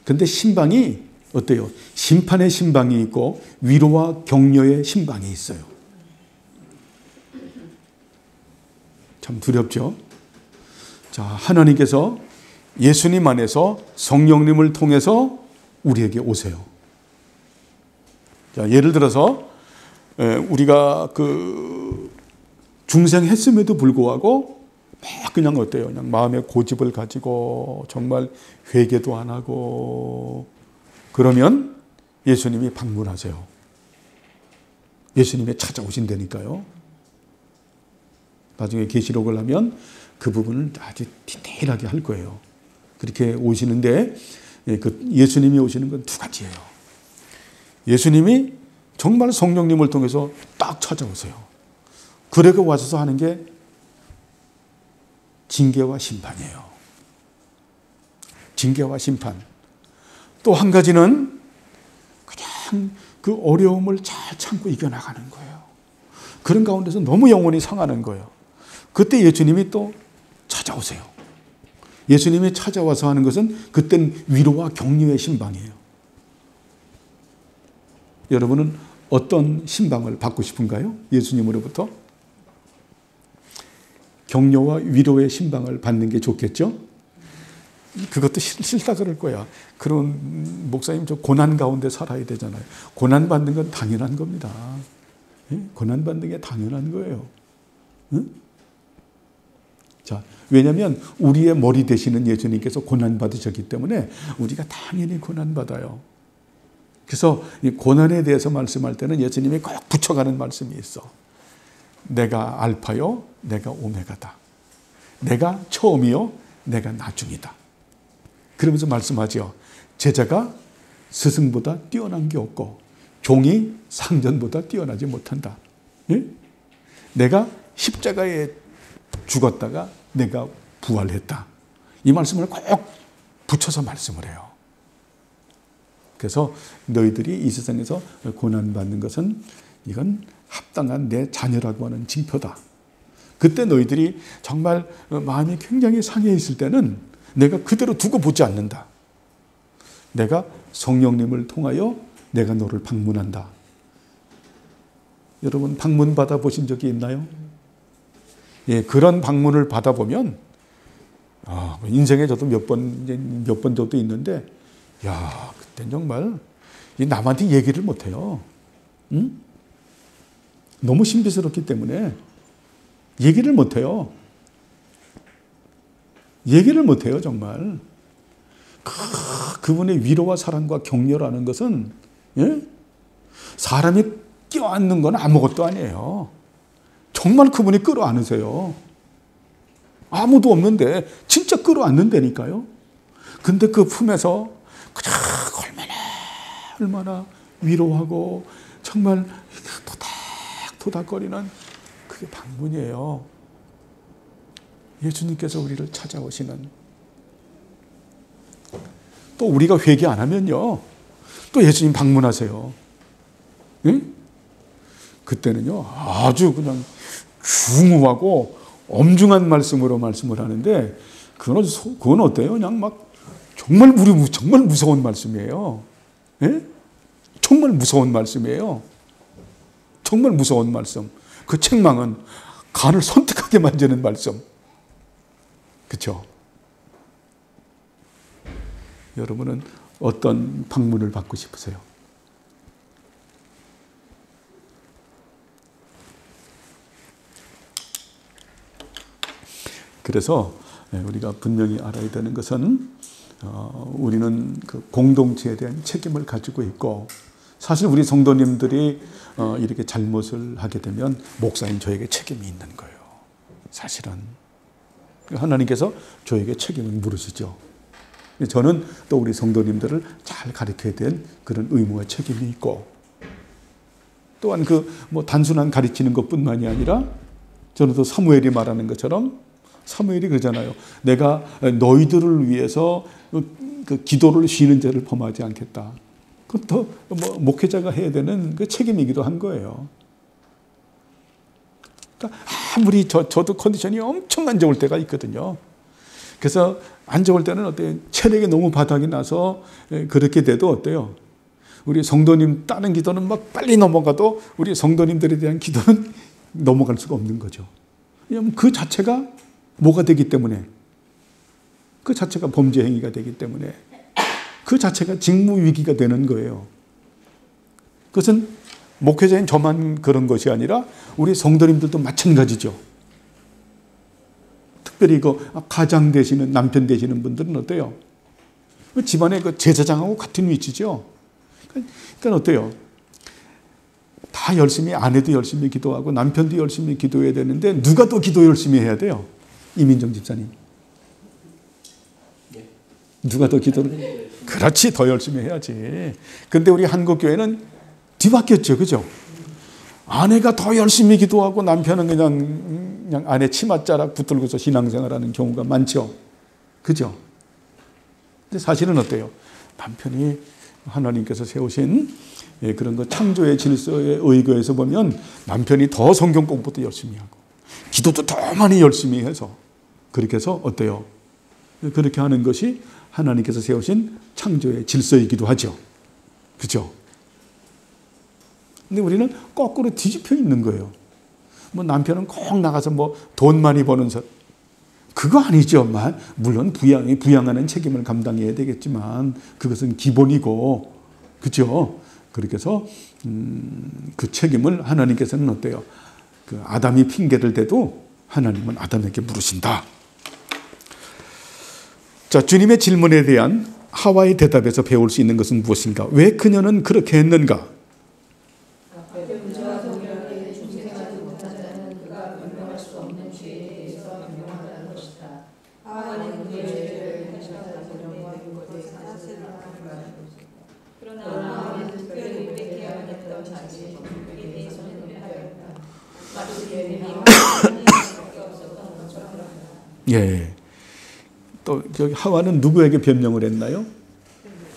근데 신방이 어때요? 심판의 신방이 있고 위로와 격려의 신방이 있어요. 참 두렵죠? 자, 하나님께서 예수님 안에서 성령님을 통해서 우리에게 오세요. 자, 예를 들어서 우리가 그 중생했음에도 불구하고 막 그냥 어때요? 그냥 마음에 고집을 가지고 정말 회개도 안 하고 그러면 예수님이 방문하세요. 예수님이 찾아오신다니까요. 나중에 계시록을 하면 그 부분을 아주 디테일하게 할 거예요. 그렇게 오시는데 그 예수님이 오시는 건 두 가지예요. 예수님이 정말 성령님을 통해서 딱 찾아오세요. 그러고 와서 하는 게 징계와 심판이에요. 징계와 심판. 또 한 가지는 그냥 그 어려움을 잘 참고 이겨나가는 거예요. 그런 가운데서 너무 영혼이 상하는 거예요. 그때 예수님이 또 찾아오세요. 예수님이 찾아와서 하는 것은 그땐 위로와 격려의 신방이에요. 여러분은 어떤 신방을 받고 싶은가요? 예수님으로부터? 격려와 위로의 신방을 받는 게 좋겠죠? 그것도 싫다 그럴 거야. 그런 목사님 저 고난 가운데 살아야 되잖아요. 고난 받는 건 당연한 겁니다. 고난 받는 게 당연한 거예요. 응? 자, 왜냐하면 우리의 머리 되시는 예수님께서 고난 받으셨기 때문에 우리가 당연히 고난 받아요. 그래서 이 고난에 대해서 말씀할 때는 예수님이 꼭 붙여가는 말씀이 있어. 내가 알파요, 내가 오메가다. 내가 처음이요, 내가 나중이다. 그러면서 말씀하죠. 제자가 스승보다 뛰어난 게 없고 종이 상전보다 뛰어나지 못한다. 예? 내가 십자가에 죽었다가 내가 부활했다. 이 말씀을 꼭 붙여서 말씀을 해요. 그래서 너희들이 이 세상에서 고난받는 것은 이건 합당한 내 자녀라고 하는 징표다. 그때 너희들이 정말 마음이 굉장히 상해 있을 때는 내가 그대로 두고 보지 않는다. 내가 성령님을 통하여 내가 너를 방문한다. 여러분 방문 받아보신 적이 있나요? 예, 그런 방문을 받아보면 인생에 저도 몇 번 정도 있는데 야, 그땐 정말 남한테 얘기를 못해요. 응? 너무 신비스럽기 때문에 얘기를 못해요. 얘기를 못해요, 정말. 그분의 위로와 사랑과 격려라는 것은 예? 사람이 껴안는 건 아무것도 아니에요. 정말 그분이 끌어안으세요. 아무도 없는데 진짜 끌어안는다니까요. 근데 그 품에서 얼마나 위로하고 정말 토닥토닥거리는 그게 방문이에요. 예수님께서 우리를 찾아오시는. 또 우리가 회개 안 하면요, 또 예수님 방문하세요. 응? 그때는요 아주 그냥 중후하고 엄중한 말씀으로 말씀을 하는데 그건 어때요? 그냥 막 정말 무서운 말씀이에요. 예? 정말 무서운 말씀이에요. 정말 무서운 말씀. 그 책망은 간을 선택하게 만드는 말씀. 그렇죠? 여러분은 어떤 방문을 받고 싶으세요? 그래서 우리가 분명히 알아야 되는 것은 우리는 그 공동체에 대한 책임을 가지고 있고, 사실 우리 성도님들이 이렇게 잘못을 하게 되면 목사인 저에게 책임이 있는 거예요. 사실은 하나님께서 저에게 책임을 물으시죠. 저는 또 우리 성도님들을 잘 가르쳐야 될 그런 의무와 책임이 있고, 또한 뭐 단순한 가르치는 것뿐만이 아니라, 저는 또 사무엘이 말하는 것처럼, 사무엘이 그러잖아요. 내가 너희들을 위해서 그 기도를 쉬는 죄를 범하지 않겠다. 그것도 뭐 목회자가 해야 되는 그 책임이기도 한 거예요. 그러니까 아무리 저도 컨디션이 엄청 안 좋을 때가 있거든요. 그래서 안 좋을 때는 어때요? 체력이 너무 바닥이 나서 그렇게 돼도 어때요? 우리 성도님 다른 기도는 막 빨리 넘어가도 우리 성도님들에 대한 기도는 넘어갈 수가 없는 거죠. 왜냐하면 그 자체가 뭐가 되기 때문에, 그 자체가 범죄 행위가 되기 때문에, 그 자체가 직무위기가 되는 거예요. 그것은 목회자인 저만 그런 것이 아니라 우리 성도님들도 마찬가지죠. 특별히 가장 되시는, 남편 되시는 분들은 어때요? 집안의 그 제사장하고 같은 위치죠. 그러니까 어때요? 다 열심히, 아내도 열심히 기도하고 남편도 열심히 기도해야 되는데 누가 더 기도 열심히 해야 돼요? 이민정 집사님. 누가 더 기도를? 그렇지, 더 열심히 해야지. 근데 우리 한국교회는 뒤바뀌었죠. 그죠? 아내가 더 열심히 기도하고 남편은 그냥 아내 치맛자락 붙들고서 신앙생활하는 경우가 많죠. 그죠? 근데 사실은 어때요? 남편이 하나님께서 세우신 그런 거 창조의 질서의 의거에서 보면 남편이 더 성경 공부도 열심히 하고 기도도 더 많이 열심히 해서, 그렇게 해서 어때요? 그렇게 하는 것이 하나님께서 세우신 창조의 질서이기도 하죠. 그죠? 근데 우리는 거꾸로 뒤집혀 있는 거예요. 뭐 남편은 꼭 나가서 뭐 돈 많이 버는 그거 아니죠. 물론 부양하는 책임을 감당해야 되겠지만 그것은 기본이고, 그죠? 그렇게 해서 그 책임을 하나님께서는 어때요? 그 아담이 핑계를 대도 하나님은 아담에게 물으신다. 자, 주님의 질문에 대한 하와의 대답에서 배울 수 있는 것은 무엇인가? 왜 그녀는 그렇게 했는가? 예. 또 저기 하와는 누구에게 변명을 했나요?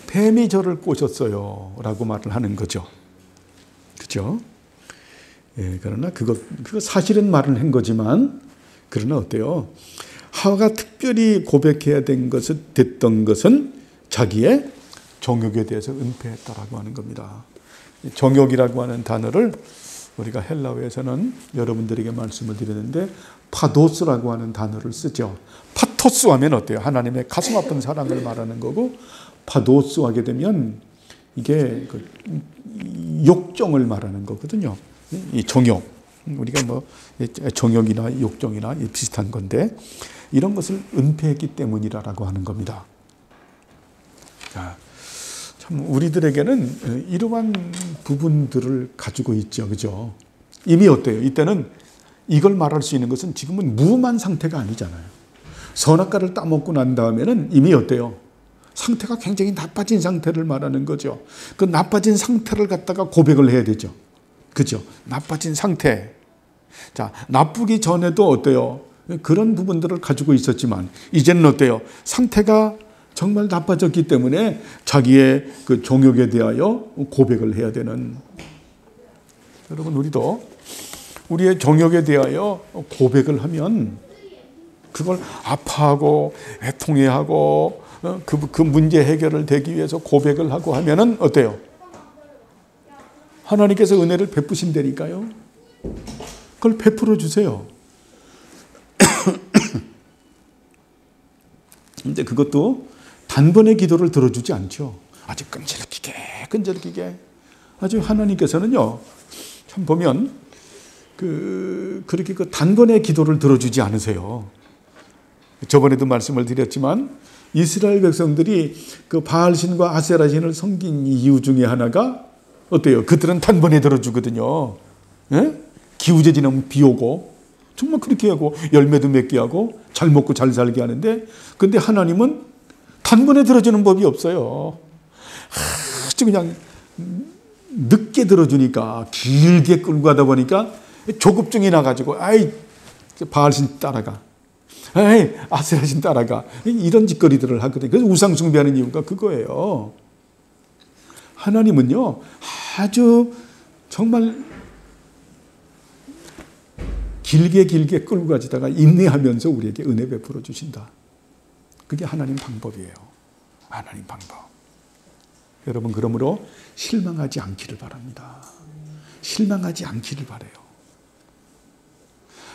뱀이 저를 꼬셨어요 라고 말을 하는 거죠. 그죠? 예, 그러나 그거 사실은 말을 한 거지만, 그러나 어때요? 하와가 특별히 고백해야 됐던 것은 자기의 정욕에 대해서 은폐했다라고 하는 겁니다. 정욕이라고 하는 단어를 우리가 헬라어에서는 여러분들에게 말씀을 드렸는데 파도스라고 하는 단어를 쓰죠. 파토스 하면 어때요? 하나님의 가슴 아픈 사랑을 말하는 거고, 파도스 하게 되면 이게 그 욕정을 말하는 거거든요. 이 정욕, 우리가 뭐 정욕이나 욕정이나 비슷한 건데, 이런 것을 은폐했기 때문이라고 하는 겁니다. 자, 참 우리들에게는 이러한 부분들을 가지고 있죠. 그죠? 이미 어때요? 이때는 이걸 말할 수 있는 것은 지금은 무음한 상태가 아니잖아요. 선악과를 따먹고 난 다음에는 이미 어때요? 상태가 굉장히 나빠진 상태를 말하는 거죠. 그 나빠진 상태를 갖다가 고백을 해야 되죠. 그죠? 나빠진 상태. 자, 나쁘기 전에도 어때요? 그런 부분들을 가지고 있었지만 이제는 어때요? 상태가 정말 나빠졌기 때문에 자기의 그 정욕에 대하여 고백을 해야 되는, 여러분 우리도 우리의 정욕에 대하여 고백을 하면 그걸 아파하고 애통해하고 그 문제 해결을 되기 위해서 고백을 하고 하면은 어때요? 하나님께서 은혜를 베푸신다니까요. 그걸 베풀어 주세요. 근데 그것도 단번에 기도를 들어주지 않죠. 아주 끈질기게 아주 하나님께서는요, 참 보면 그렇게 단번에 기도를 들어주지 않으세요. 저번에도 말씀을 드렸지만 이스라엘 백성들이 그 바알신과 아세라신을 섬긴 이유 중에 하나가 어때요? 그들은 단번에 들어주거든요. 예? 기후제 지나면 비 오고 정말 그렇게 하고 열매도 맺게 하고 잘 먹고 잘 살게 하는데, 근데 하나님은 단번에 들어주는 법이 없어요. 아주 그냥 늦게 들어주니까, 길게 끌고 가다 보니까 조급증이 나가지고 아이 바알신 따라가, 아이 아세라신 따라가, 이런 짓거리들을 하거든요. 그래서 우상 숭배하는 이유가 그거예요. 하나님은요 아주 정말 길게 끌고 가지다가 인내하면서 우리에게 은혜 베풀어 주신다. 그게 하나님 방법이에요. 하나님 방법. 여러분, 그러므로 실망하지 않기를 바랍니다. 실망하지 않기를 바라요.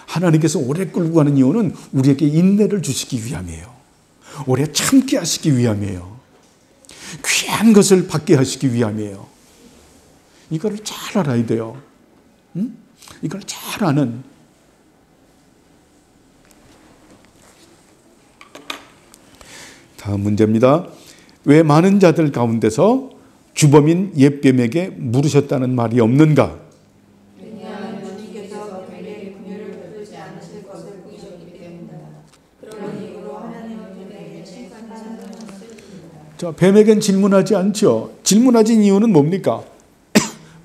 하나님께서 오래 끌고 가는 이유는 우리에게 인내를 주시기 위함이에요. 오래 참게 하시기 위함이에요. 귀한 것을 받게 하시기 위함이에요. 이거를 잘 알아야 돼요. 응? 이걸 잘 아는. 다음 문제입니다. 왜 많은 자들 가운데서 주범인 옛뱀에게 물으셨다는 말이 없는가? 왜냐하면 주께서 뱀에게 긍휼을 베풀지 않으실 것을 보이셨기 때문이다. 그런 이유로 하나님은 뱀에게 칭찬하지 않으셨습니다. 자, 뱀에겐 질문하지 않죠. 질문하진 이유는 뭡니까?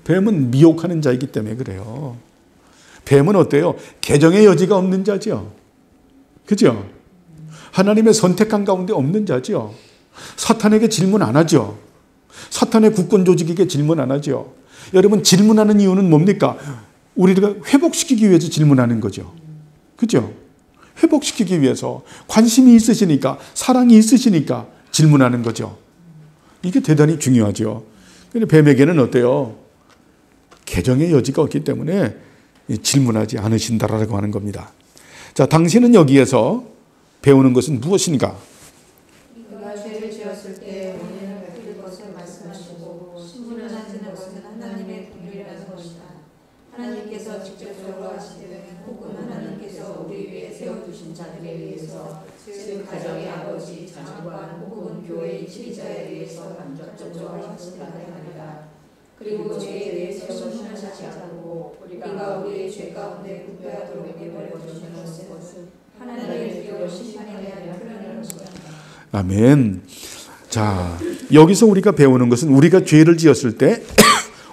뱀은 미혹하는 자이기 때문에 그래요. 뱀은 어때요? 개정의 여지가 없는 자죠. 그죠? 하나님의 선택한 가운데 없는 자죠. 사탄에게 질문 안 하죠. 사탄의 국권 조직에게 질문 안 하죠. 여러분, 질문하는 이유는 뭡니까? 우리가 회복시키기 위해서 질문하는 거죠. 그죠? 회복시키기 위해서 관심이 있으시니까, 사랑이 있으시니까 질문하는 거죠. 이게 대단히 중요하죠. 근데 뱀에게는 어때요? 개정의 여지가 없기 때문에 질문하지 않으신다라고 하는 겁니다. 자, 당신은 여기에서 배우는 것은 무엇인가? 그가 죄를 지었을 때 원인을 베풀 것을 말씀하시고 신분을 찾는 것은 하나님의 긍휼이라는 것이다. 하나님께서 직접적으로 하시되 혹은 하나님께서 우리 위에 세워두신 자들에 의해서, 즉 가정의 아버지, 장관 혹은 교회의 지휘자에 의해서 간접적으로 하신다는 말이다. 그리고 죄에 대해서 신분을 찾지 않고 우리가 우리의 죄 가운데 구별하도록 내버려 두시는 것은 하나님의 기호 심판에 대한 표현을 것이다. 아멘. 자, 여기서 우리가 배우는 것은 우리가 죄를 지었을 때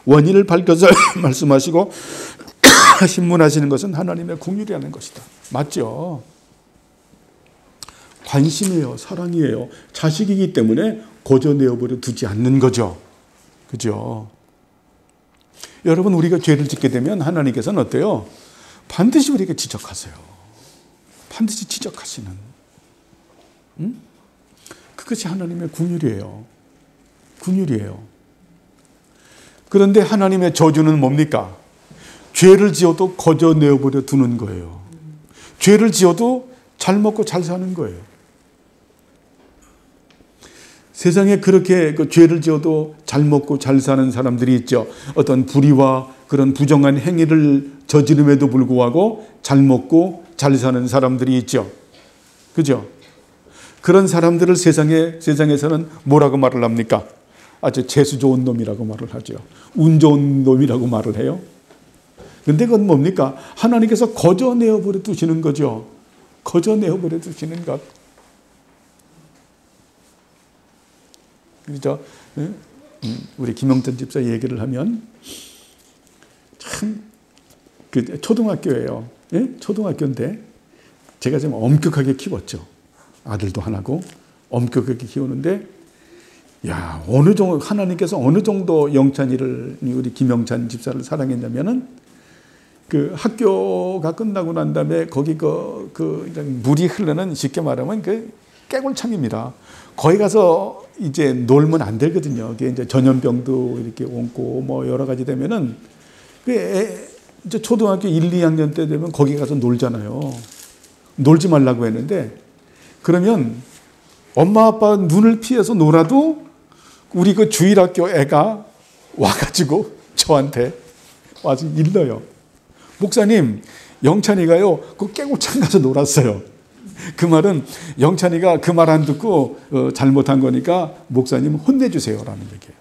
원인을 밝혀서 말씀하시고 신문하시는 것은 하나님의 긍휼이라는 것이다. 맞죠? 관심이에요. 사랑이에요. 자식이기 때문에 거저 내어버려 두지 않는 거죠. 그죠? 여러분, 우리가 죄를 짓게 되면 하나님께서는 어때요? 반드시 우리에게 지적하세요. 반드시 지적하시는. 그것이 하나님의 긍휼이에요. 긍휼이에요. 그런데 하나님의 저주는 뭡니까? 죄를 지어도 거저 내어버려 두는 거예요. 죄를 지어도 잘 먹고 잘 사는 거예요. 세상에 그렇게 그 죄를 지어도 잘 먹고 잘 사는 사람들이 있죠. 어떤 불의와 그런 부정한 행위를 저지름에도 불구하고 잘 먹고 잘 사는 사람들이 있죠. 그죠? 그런 사람들을 세상에서는 뭐라고 말을 합니까? 아주 재수 좋은 놈이라고 말을 하죠. 운 좋은 놈이라고 말을 해요. 근데 그건 뭡니까? 하나님께서 거저 내어버려 두시는 거죠. 거저 내어버려 두시는 것. 그죠? 우리 김영천 집사 얘기를 하면 참 그 초등학교예요. 예? 초등학교인데 제가 좀 엄격하게 키웠죠. 아들도 하나고 엄격하게 키우는데, 야, 어느 정도 하나님께서 어느 정도 영찬이를, 우리 김영찬 집사를 사랑했냐면은 그 학교가 끝나고 난 다음에 거기 그 물이 흐르는, 쉽게 말하면 그 깨골창입니다. 거기 가서 이제 놀면 안 되거든요. 그게 이제 전염병도 이렇게 옮고 뭐 여러 가지 되면은 이제 초등학교 1, 2학년 때 되면 거기 가서 놀잖아요. 놀지 말라고 했는데, 그러면 엄마 아빠 눈을 피해서 놀아도 우리 그 주일학교 애가 와가지고 저한테 와서 일러요. 목사님, 영찬이가요 그 깨고창 가서 놀았어요. 그 말은 영찬이가 그 말 안 듣고 잘못한 거니까 목사님 혼내주세요라는 얘기예요.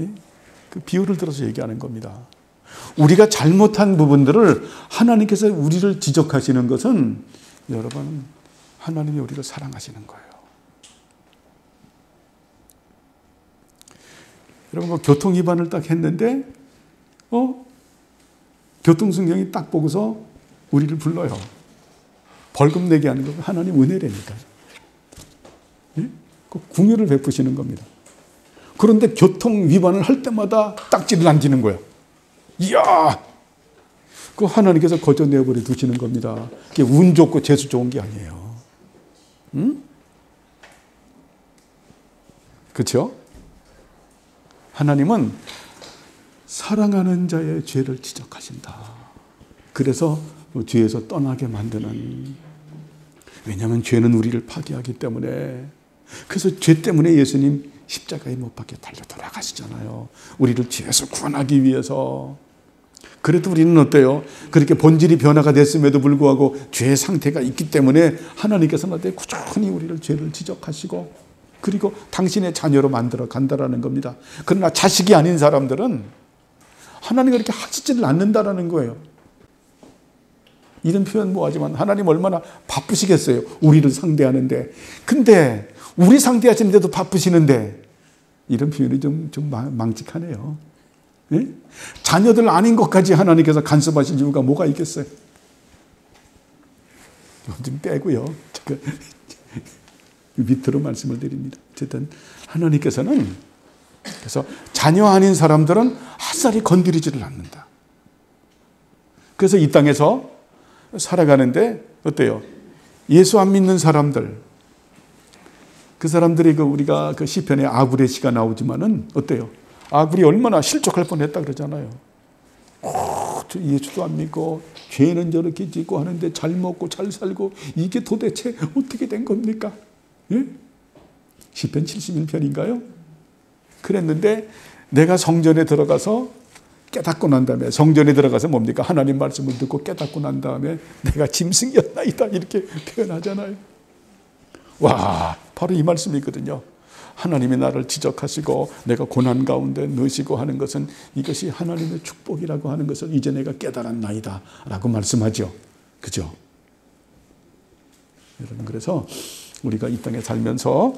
예? 그 비유를 들어서 얘기하는 겁니다. 우리가 잘못한 부분들을 하나님께서 우리를 지적하시는 것은 여러분 하나님이 우리를 사랑하시는 거예요. 여러분 뭐 교통 위반을 딱 했는데 교통순경이 딱 보고서 우리를 불러요. 벌금 내게 하는 거 하나님 은혜라니까요. 예? 그 궁유를 베푸시는 겁니다. 그런데 교통 위반을 할 때마다 딱지를 안 지는 거야. 이야! 그 하나님께서 거저 내버려 두시는 겁니다. 그게 운 좋고 재수 좋은 게 아니에요. 응? 그렇죠? 하나님은 사랑하는 자의 죄를 지적하신다. 그래서 죄에서 떠나게 만드는, 왜냐하면 죄는 우리를 파괴하기 때문에. 그래서 죄 때문에 예수님 십자가에 못 박혀 달려 돌아가시잖아요. 우리를 죄에서 구원하기 위해서. 그래도 우리는 어때요? 그렇게 본질이 변화가 됐음에도 불구하고 죄의 상태가 있기 때문에 하나님께서는 어때요? 꾸준히 우리를 죄를 지적하시고 그리고 당신의 자녀로 만들어 간다라는 겁니다. 그러나 자식이 아닌 사람들은 하나님이 그렇게 하시지를 않는다라는 거예요. 이런 표현 뭐하지만 하나님 얼마나 바쁘시겠어요. 우리를 상대하는데. 근데 우리 상대하시는데도 바쁘시는데 이런 표현이 좀 망측하네요. 네? 자녀들 아닌 것까지 하나님께서 간섭하신 이유가 뭐가 있겠어요? 좀 빼고요. 밑으로 말씀을 드립니다. 어쨌든 하나님께서는 그래서 자녀 아닌 사람들은 아싸리 건드리지를 않는다. 그래서 이 땅에서 살아가는데 어때요? 예수 안 믿는 사람들, 그 사람들이 우리가 그 시편에 아구레시가 나오지만은 어때요? 아굴이 얼마나 실족할 뻔했다 그러잖아요. 예수도 안 믿고 죄는 저렇게 짓고 하는데 잘 먹고 잘 살고 이게 도대체 어떻게 된 겁니까? 예? 시편 71편인가요? 그랬는데 내가 성전에 들어가서 깨닫고 난 다음에, 성전에 들어가서 뭡니까? 하나님 말씀을 듣고 깨닫고 난 다음에 내가 짐승이었나이다 이렇게 표현하잖아요. 와, 바로 이 말씀이거든요. 하나님이 나를 지적하시고 내가 고난 가운데 넣으시고 하는 것은 이것이 하나님의 축복이라고 하는 것을 이제 내가 깨달았나이다 라고 말씀하죠. 그죠? 여러분, 그래서 우리가 이 땅에 살면서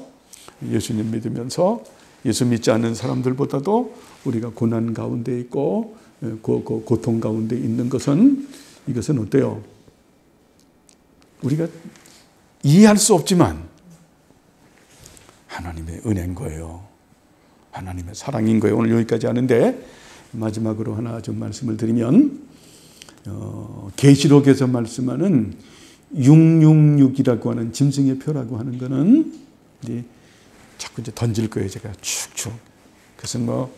예수님 믿으면서 예수 믿지 않는 사람들보다도 우리가 고난 가운데 있고 고통 가운데 있는 것은, 이것은 어때요? 우리가 이해할 수 없지만 하나님의 은혜인 거예요. 하나님의 사랑인 거예요. 오늘 여기까지 하는데 마지막으로 하나 좀 말씀을 드리면 계시록에서 말씀하는 666이라고 하는 짐승의 표라고 하는 거는 이제 자꾸 이제 던질 거예요. 제가 축축. 그래서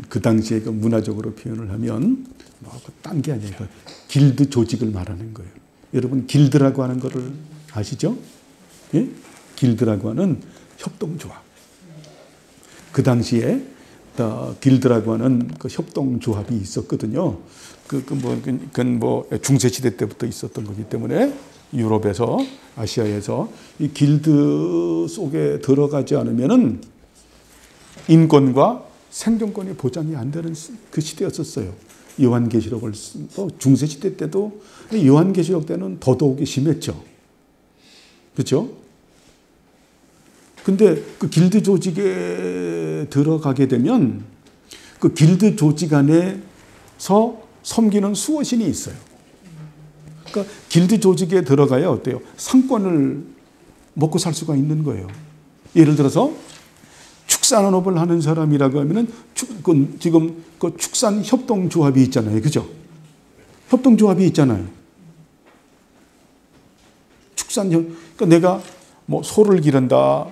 그 당시에 그 문화적으로 표현을 하면 딴 게 아니에요. 길드 조직을 말하는 거예요. 여러분 길드라고 하는 거를 아시죠? 예? 길드라고 하는 협동조합. 그 당시에 길드라고 하는 그 협동조합이 있었거든요. 그건 중세 시대 때부터 있었던 거기 때문에 유럽에서, 아시아에서 이 길드 속에 들어가지 않으면은 인권과 생존권이 보장이 안 되는 그 시대였었어요. 요한계시록을 또 중세 시대 때도, 요한계시록 때는 더더욱이 심했죠. 그렇죠? 근데 그 길드 조직에 들어가게 되면 그 길드 조직 안에서 섬기는 수호신이 있어요. 그러니까 길드 조직에 들어가야 어때요? 상권을 먹고 살 수가 있는 거예요. 예를 들어서 축산업을 하는 사람이라고 하면은 지금 그 축산 협동조합이 있잖아요. 그죠? 협동조합이 있잖아요. 그러니까 내가 소를 기른다,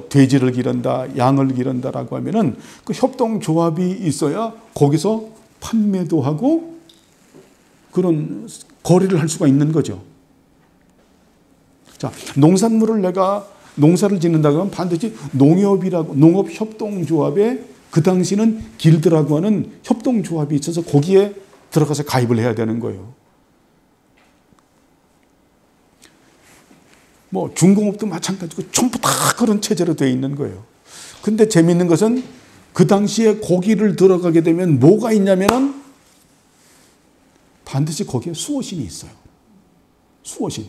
돼지를 기른다, 양을 기른다라고 하면은 그 협동조합이 있어야 거기서 판매도 하고 그런 거래를 할 수가 있는 거죠. 자, 농산물을 내가 농사를 짓는다고 하면 반드시 농협협동조합에 그 당시는 길드라고 하는 협동조합이 있어서 거기에 들어가서 가입을 해야 되는 거예요. 뭐 중공업도 마찬가지고 전부 다 그런 체제로 되어 있는 거예요. 근데 재미있는 것은 그 당시에 거기를 들어가게 되면 뭐가 있냐면은 반드시 거기에 수호신이 있어요. 수호신.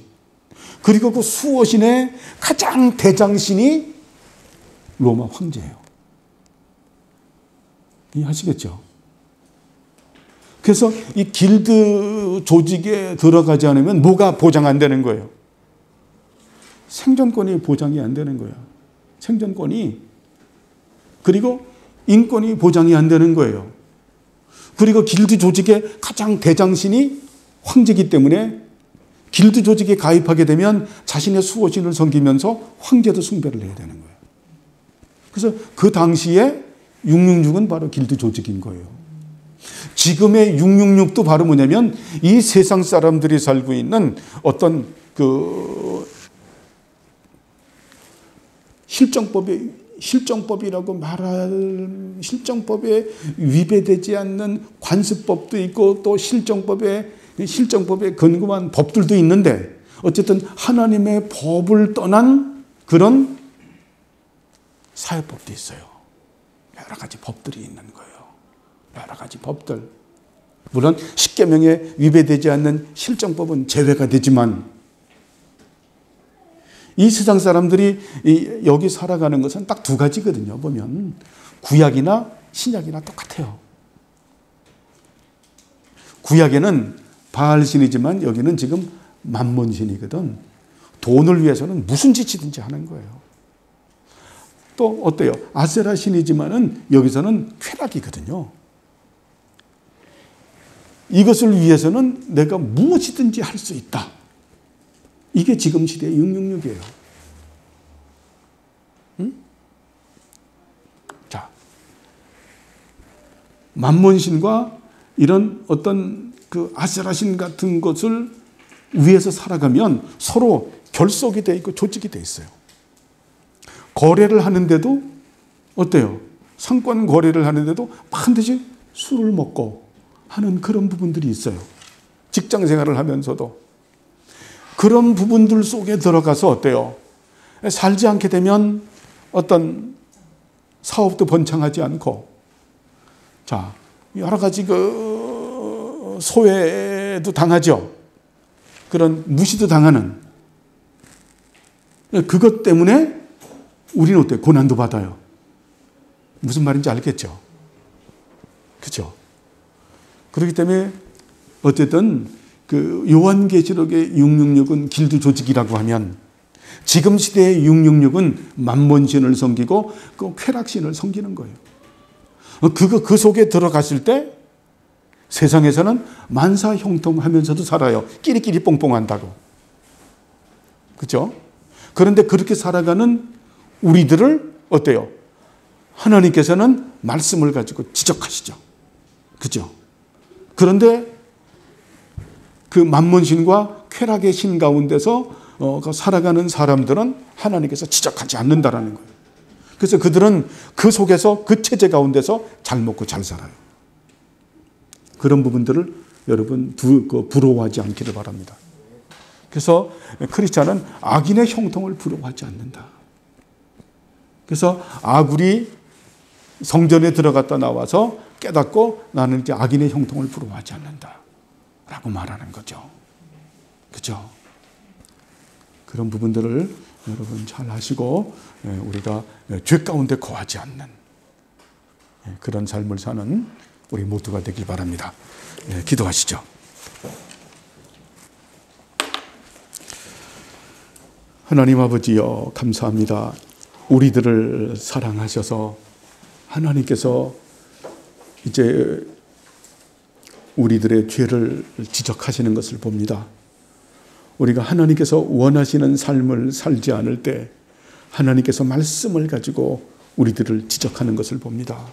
그리고 그 수호신의 가장 대장신이 로마 황제예요. 이해하시겠죠? 그래서 이 길드 조직에 들어가지 않으면 뭐가 보장 안 되는 거예요? 생존권이 보장이 안 되는 거예요. 생존권이. 그리고 인권이 보장이 안 되는 거예요. 그리고 길드 조직의 가장 대장신이 황제이기 때문에 길드 조직에 가입하게 되면 자신의 수호신을 섬기면서 황제도 숭배를 해야 되는 거예요. 그래서 그 당시에 666은 바로 길드 조직인 거예요. 지금의 666도 바로 뭐냐면 이 세상 사람들이 살고 있는 어떤 그 실정법이라고 말할 실정법에 위배되지 않는 관습법도 있고 또 실정법에 근거한 법들도 있는데 어쨌든 하나님의 법을 떠난 그런 사회법도 있어요. 여러 가지 법들이 있는 거예요. 여러 가지 법들. 물론 십계명에 위배되지 않는 실정법은 제외가 되지만 이 세상 사람들이 여기 살아가는 것은 딱 두 가지거든요. 보면 구약이나 신약이나 똑같아요. 구약에는 바알신이지만 여기는 지금 만몬신이거든. 돈을 위해서는 무슨 짓이든지 하는 거예요. 또 어때요? 아세라 신이지만은 여기서는 쾌락이거든요. 이것을 위해서는 내가 무엇이든지 할 수 있다. 이게 지금 시대의 666이에요. 응? 자, 만몬신과 이런 어떤 그 아세라신 같은 것을 위해서 살아가면 서로 결속이 돼 있고 조직이 돼 있어요. 거래를 하는데도 어때요? 상권 거래를 하는데도 반드시 술을 먹고 하는 그런 부분들이 있어요. 직장 생활을 하면서도. 그런 부분들 속에 들어가서 어때요? 살지 않게 되면 어떤 사업도 번창하지 않고, 자, 여러 가지 그 소외도 당하죠. 그런 무시도 당하는. 그것 때문에 우리는 어때요? 고난도 받아요. 무슨 말인지 알겠죠? 그렇죠? 그렇기 때문에 어쨌든 그 요한계시록의 666은 길드 조직이라고 하면 지금 시대의 666은 만몬신을 섬기고 그 쾌락신을 섬기는 거예요. 그 속에 들어갔을 때 세상에서는 만사형통하면서도 살아요. 끼리끼리 뽕뽕한다고. 그렇죠? 그런데 그렇게 살아가는 우리들을 어때요? 하나님께서는 말씀을 가지고 지적하시죠. 그렇죠? 그런데 그 만몬신과 쾌락의 신 가운데서 살아가는 사람들은 하나님께서 지적하지 않는다라는 거예요. 그래서 그들은 그 속에서 그 체제 가운데서 잘 먹고 잘 살아요. 그런 부분들을 여러분 부러워하지 않기를 바랍니다. 그래서 크리스찬은 악인의 형통을 부러워하지 않는다. 그래서 아굴이 성전에 들어갔다 나와서 깨닫고 나는 이제 악인의 형통을 부러워하지 않는다 라고 말하는 거죠. 그렇죠? 그런 부분들을 여러분 잘 하시고 우리가 죄 가운데 거하지 않는 그런 삶을 사는 우리 모두가 되길 바랍니다. 기도하시죠. 하나님 아버지여 감사합니다. 우리들을 사랑하셔서 하나님께서 이제 우리들의 죄를 지적하시는 것을 봅니다. 우리가 하나님께서 원하시는 삶을 살지 않을 때 하나님께서 말씀을 가지고 우리들을 지적하는 것을 봅니다.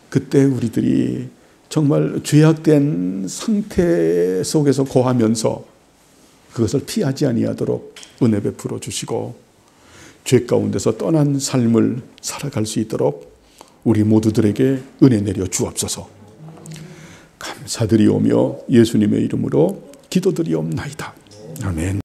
그때 우리들이 정말 죄악된 상태 속에서 거하면서 그것을 피하지 아니하도록 은혜 베풀어 주시고 죄 가운데서 떠난 삶을 살아갈 수 있도록 우리 모두들에게 은혜 내려 주옵소서. 감사드리오며 예수님의 이름으로 기도드리옵나이다. 아멘.